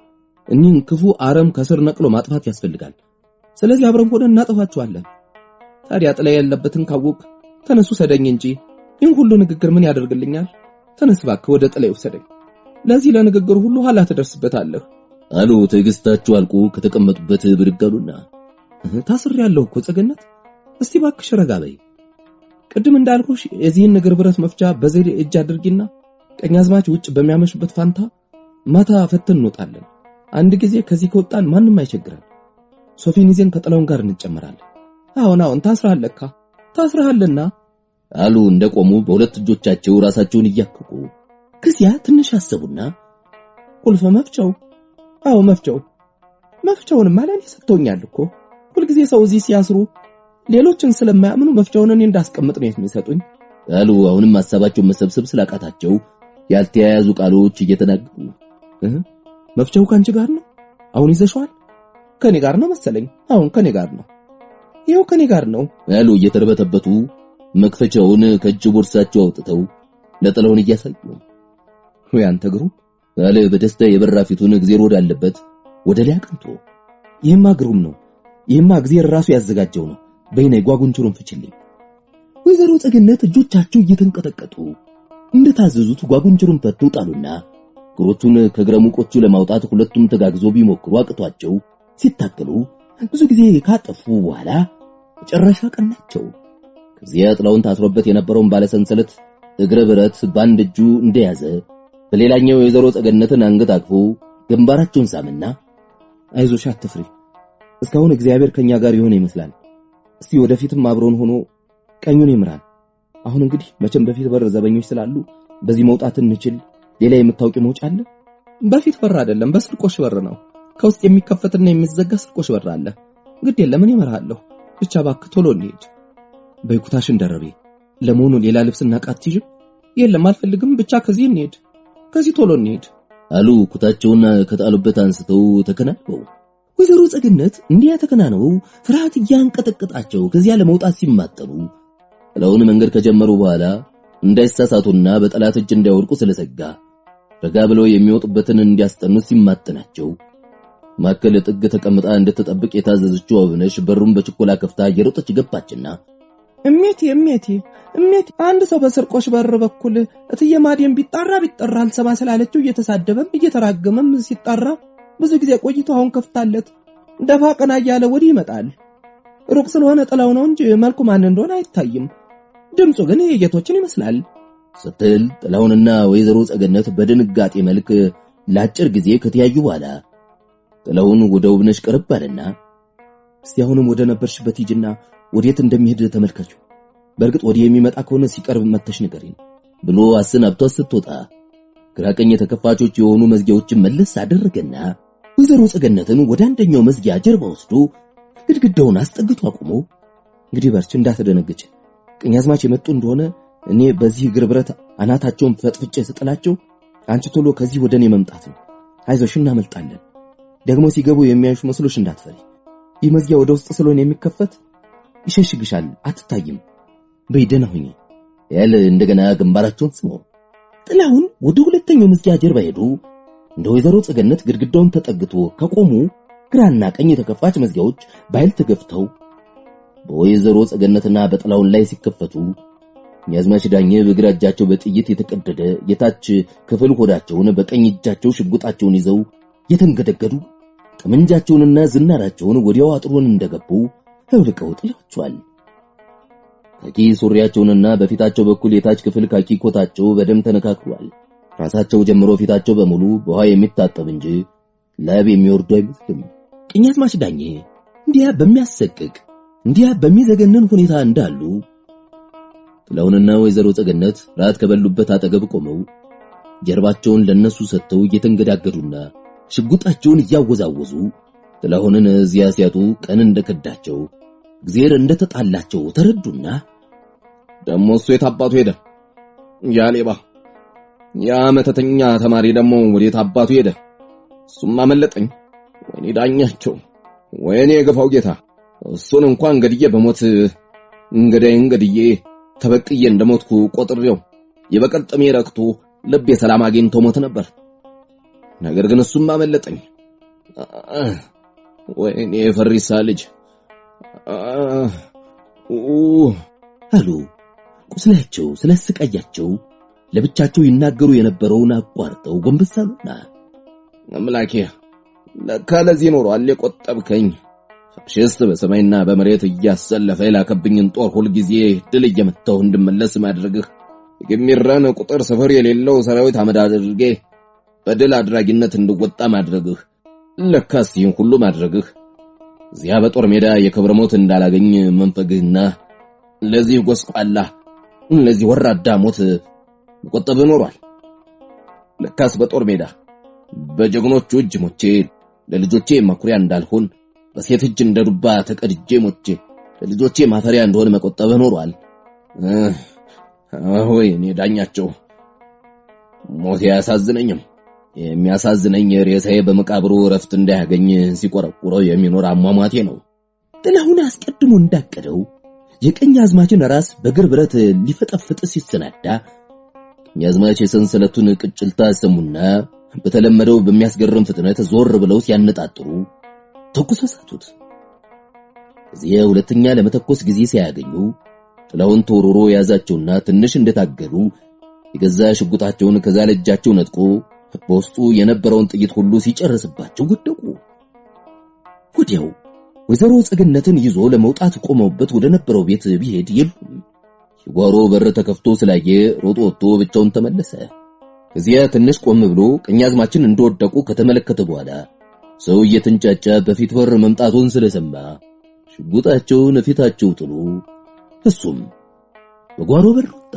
[SPEAKER 3] እኒህን ክፉ አረም ከስር ነቅሎ ማጥፋት ያስፈልጋል። ስለዚህ አብረን ሆነን እናጠፋቸዋለን።
[SPEAKER 2] ታዲያ ጥላዬ ያለበትን ካወቅ ተነሱ ሰደኝ እንጂ ይህን ሁሉ ንግግር ምን ያደርግልኛል? ተነስ እባክህ ወደ ጥላዬ ወሰደኝ። ለዚህ ለንግግሩ ሁሉ ኋላ ትደርስበታለህ
[SPEAKER 1] አሉ። ትዕግስታቸው አልቆ ከተቀመጡበት ብድግ አሉና
[SPEAKER 3] ታስሬያለሁ እኮ ጸገነት፣ እስቲ እባክሽ ረጋ በይ።
[SPEAKER 2] ቅድም እንዳልኩሽ የዚህን እግር ብረት መፍቻ በዘዴ እጅ አድርጊና ቀኛዝማች ውጭ በሚያመሽበት ፋንታ ማታ ፈተን እንወጣለን። አንድ ጊዜ ከዚህ ከወጣን ማንም አይቸግራል። ሶፊን ይዘን ከጥላውን ጋር እንጨመራለን። አሁን ታስረሃልና
[SPEAKER 1] አሉ። እንደቆሙ በሁለት እጆቻቸው ራሳቸውን እያከኩ
[SPEAKER 3] ከዚያ ትንሽ አሰቡና
[SPEAKER 2] ቁልፍ መፍቻው መፍቻውን ማለኔ ሰጥቶኛል እኮ። ሁልጊዜ ሰው እዚህ ሲያስሩ ሌሎችን ስለማያምኑ መፍቻውን እኔ እንዳስቀምጥ ነው የሚሰጡኝ
[SPEAKER 1] አሉ። አሁንም ሐሳባቸው መሰብሰብ ስላቃታቸው ያልተያያዙ ቃሎች እየተናገሩ
[SPEAKER 2] መፍቻው ካንቺ ጋር ነው? አሁን ይዘሽዋል? ከኔ ጋር ነው መሰለኝ። አሁን ከኔ ጋር ነው። ይኸው ከኔ ጋር ነው
[SPEAKER 1] አሉ። እየተርበተበቱ መክፈቻውን ከእጅ ቦርሳቸው አውጥተው ለጥላውን እያሳዩ
[SPEAKER 2] ወይ አንተ ግሩ
[SPEAKER 1] አለ በደስታ የበራ ፊቱን እግዚአብሔር ወዳለበት ወደ ላይ አቅንቶ።
[SPEAKER 3] ይህማ ግሩም ነው። ይህማ እግዚአብሔር ራሱ ያዘጋጀው ነው። በይነይ ጓጉንቹሩን ፍችልኝ። ወይዘሮ ጸገነት እጆቻቸው እየተንቀጠቀጡ እንደታዘዙት ጓጉንቹሩን ፈተው ጣሉና እግሮቹን ከግረሙቆቹ ለማውጣት ሁለቱም ተጋግዞ ቢሞክሩ አቅቷቸው ሲታገሉ ብዙ ጊዜ ካጠፉ በኋላ መጨረሻ ቀናቸው። ከዚያ ጥላውን ታስሮበት የነበረውን ባለሰንሰለት እግረ ብረት በአንድ እጁ እንደያዘ በሌላኛው የወይዘሮ ጸገነትን አንገት አቅፎ ግንባራቸውን ሳምና አይዞሽ አትፍሪ፣ እስካሁን እግዚአብሔር ከኛ ጋር ይሆን ይመስላል። እስቲ ወደፊትም አብሮን ሆኖ ቀኙን ይምራል። አሁን እንግዲህ መቼም በፊት በር ዘበኞች ስላሉ በዚህ መውጣት እንችል። ሌላ የምታውቂ መውጫ አለ?
[SPEAKER 2] በፊት በር አይደለም፣ በስርቆሽ በር ነው። ከውስጥ የሚከፈትና የሚዘጋ ስርቆሽ በር አለ። ግድ የለም እኔ እመራለሁ። ብቻ እባክህ ቶሎ እንሂድ።
[SPEAKER 3] በይኩታሽን ደረቤ። ለመሆኑ ሌላ ልብስና ቃት ትይዥ?
[SPEAKER 2] የለም አልፈልግም። ብቻ ከዚህ እንሂድ፣ ከዚህ ቶሎ እንሂድ።
[SPEAKER 1] አሉ ኩታቸውን ከጣሉበት አንስተው ተከናንበው። ወይዘሮ ጸገነት እንዲያ ተከናነው ፍርሃት ያንቀጠቀጣቸው ከዚያ ለመውጣት ሲማጠኑ ጥላውን መንገድ ከጀመሩ በኋላ እንዳይሳሳቱና በጠላት እጅ እንዳይወድቁ ስለሰጋ ረጋ ብለው የሚወጡበትን እንዲያስጠኑ ሲማጠናቸው ማከለ ጥግ ተቀምጣ እንድትጠብቅ የታዘዘችው አብነሽ በሩን በችኮላ ከፍታ እየሮጠች ገባችና
[SPEAKER 2] እሜቴ አንድ ሰው በስርቆሽ በር በኩል እትዬ ማዲም ቢጣራ አልሰማ ስላለችው እየተሳደበም እየተራገመም ሲጣራ ብዙ ጊዜ ቆይቶ አሁን ከፍታለት ደፋ ቀና እያለ ወዲህ ይመጣል። ሩቅ ስለሆነ ጥላው ነው እንጂ መልኩ ማን እንደሆነ አይታይም። ድምፁ ግን የጌቶችን ይመስላል
[SPEAKER 1] ስትል ጥላውንና ወይዘሮ ጸገነት በድንጋጤ መልክ ለአጭር ጊዜ ከተያዩ በኋላ ጥላውን ወደ ውብነሽ ቀረብ አለና እስቲ አሁንም ወደ ነበርሽበት ሂጂና ወዴት እንደሚሄድ ተመልከቹ። በርግጥ ወዲህ የሚመጣ ከሆነ ሲቀርብ መተሽ ንገሪኝ ብሎ አሰናብቷት ስትወጣ ግራቀኝ ተከፋቾች የሆኑ መዝጊያዎችን መለስ አደረገና ወይዘሮ ጸገነትን ወደ አንደኛው መዝጊያ ጀርባ ወስዶ ግድግዳውን አስጠግቶ አቆሞ እንግዲህ በርቺ እንዳትደነግጭ፣ ቀኛዝማች የመጡ እንደሆነ እኔ በዚህ ግርብረት አናታቸውን ፈጥፍጬ ስጥላቸው አንቺ ቶሎ ከዚህ ወደኔ መምጣት ነው። አይዞሽ እናመልጣለን። ደግሞ ሲገቡ የሚያዩሽ መስሎሽ እንዳትፈሪ። ይህ መዝጊያ ወደ ውስጥ ስለሆነ የሚከፈት ይሸሽግሻል፣ አትታይም። በይደና ሁኚ ያለ እንደገና ግንባራቸውን ስሞ ጥላውን ወደ ሁለተኛው መዝጊያ ጀርባ ሄዱ። እንደ ወይዘሮ ጸገነት ግድግዳውን ተጠግቶ ከቆሙ ግራና ቀኝ የተከፋች መዝጊያዎች ባይል ተገፍተው በወይዘሮ ጸገነትና በጥላውን ላይ ሲከፈቱ ያዝማች ዳኘ በግራ እጃቸው በጥይት የተቀደደ የታች ክፍል ሆዳቸውን በቀኝ እጃቸው ሽጉጣቸውን ይዘው የተንገደገዱ ጠመንጃቸውንና ዝናራቸውን ወዲያው አጥሩን እንደገቡ አውልቀው ጥለዋቸዋል። ካኪ ሱሪያቸውንና በፊታቸው በኩል የታች ክፍል ካኪ ኮታቸው በደም ተነካክሯል። ራሳቸው ጀምሮ ፊታቸው በሙሉ በውሃ የሚታጠብ እንጂ ላብ የሚወርዱ አይመስልም። ቀኛዝማች ዳኘ እንዲያ በሚያሰቅቅ እንዲያ በሚዘገነን ሁኔታ እንዳሉ ጥላውንና ወይዘሮ ጸገነት ራት ከበሉበት አጠገብ ቆመው ጀርባቸውን ለነሱ ሰጥተው እየተንገዳገዱና ሽጉጣቸውን እያወዛወዙ ጥላውንን እዚያ ሲያጡ ቀን እንደከዳቸው እግዚአብሔር እንደተጣላቸው ተረዱና
[SPEAKER 3] ደሞ እሱ የታባቱ ሄደ፣ ያ ሌባ ያ መተተኛ ተማሪ ደሞ ወዴት አባቱ ሄደ? እሱም አመለጠኝ። ወይኔ ዳኛቸው፣ ወይኔ የገፋው ጌታ፣ እሱን እንኳን ገድዬ በሞት እንገዳዬ ተበቅዬ እንደሞትኩ ቆጥሬው የበቀል ጥሜ ረክቶ ልቤ ሰላም አግኝቶ ሞት ነበር። ነገር ግን እሱም አመለጠኝ። ወይኔ የፈሪሳ ልጅ
[SPEAKER 1] አሉ። ቁስላቸው ስለስቃያቸው ለብቻቸው ይናገሩ የነበረውን አቋርጠው ጎንበስ አሉና
[SPEAKER 3] አምላኬ ለካ ለዚህ ኖሯል የቆጠብከኝ። ፋሽስት በሰማይና በመሬት እያሰለፈ የላከብኝን ጦር ሁል ጊዜ ድል እየመታሁ እንድመለስ ማድረግህ፣ የሚራን ቁጥር ስፍር የሌለው ሰራዊት አመድ አድርጌ በድል አድራጊነት እንድወጣ ማድረግህ፣ ለካስ ይህን ሁሉ ማድረግህ እዚያ በጦር ሜዳ የክብር ሞት እንዳላገኝ መንፈግህና ለዚህ ጎስቋላ ለዚህ ወራዳ ሞት መቆጠብ ኖሯል። ለካስ በጦር ሜዳ በጀግኖቹ እጅ ሞቼ ለልጆቼ መኩሪያ እንዳልሆን በሴት እጅ እንደዱባ ተቀድጄ ሞቼ ለልጆቼ ማፈሪያ እንደሆነ መቆጠብ ኖሯል። ወይኔ ዳኛቸው፣ ሞት ያሳዝነኝም። የሚያሳዝነኝ ሬሳዬ በመቃብሩ ረፍት እንዳያገኝ ሲቆረቁረው የሚኖር አሟሟቴ ነው።
[SPEAKER 1] ጥላሁን አስቀድሞ እንዳቀደው የቀኛዝማችን ራስ በግር ብረት ሊፈጠፍጥ ሲሰናዳ ቀኛዝማች የሰንሰለቱን ቅጭልታ ሰሙና በተለመደው በሚያስገርም ፍጥነት ዞር ብለው ሲያነጣጥሩ ተኩሰሳቱት። እዚያ ሁለተኛ ለመተኮስ ጊዜ ሲያገኙ ጥላሁን ተወርሮ ያዛቸውና ትንሽ እንደታገሉ የገዛ ሽጉጣቸውን ከዛለ እጃቸው ነጥቆ በውስጡ የነበረውን ጥይት ሁሉ ሲጨርስባቸው ወደቁ። ወዲያው ወይዘሮ ጸገነትን ይዞ ለመውጣት ቆመውበት ወደ ነበረው ቤት ቢሄድ የሉም። የጓሮ በር ተከፍቶ ስላየ ሮጦ ወጥቶ ብቻውን ተመለሰ። እዚያ ትንሽ ቆም ብሎ ቀኛዝማችን እንደወደቁ ከተመለከተ በኋላ ሰው እየተንጫጫ በፊት በር መምጣቱን ስለሰማ ሽጉጣቸውን ፊታቸው ጥሎ እሱም በጓሮ በር ወጣ።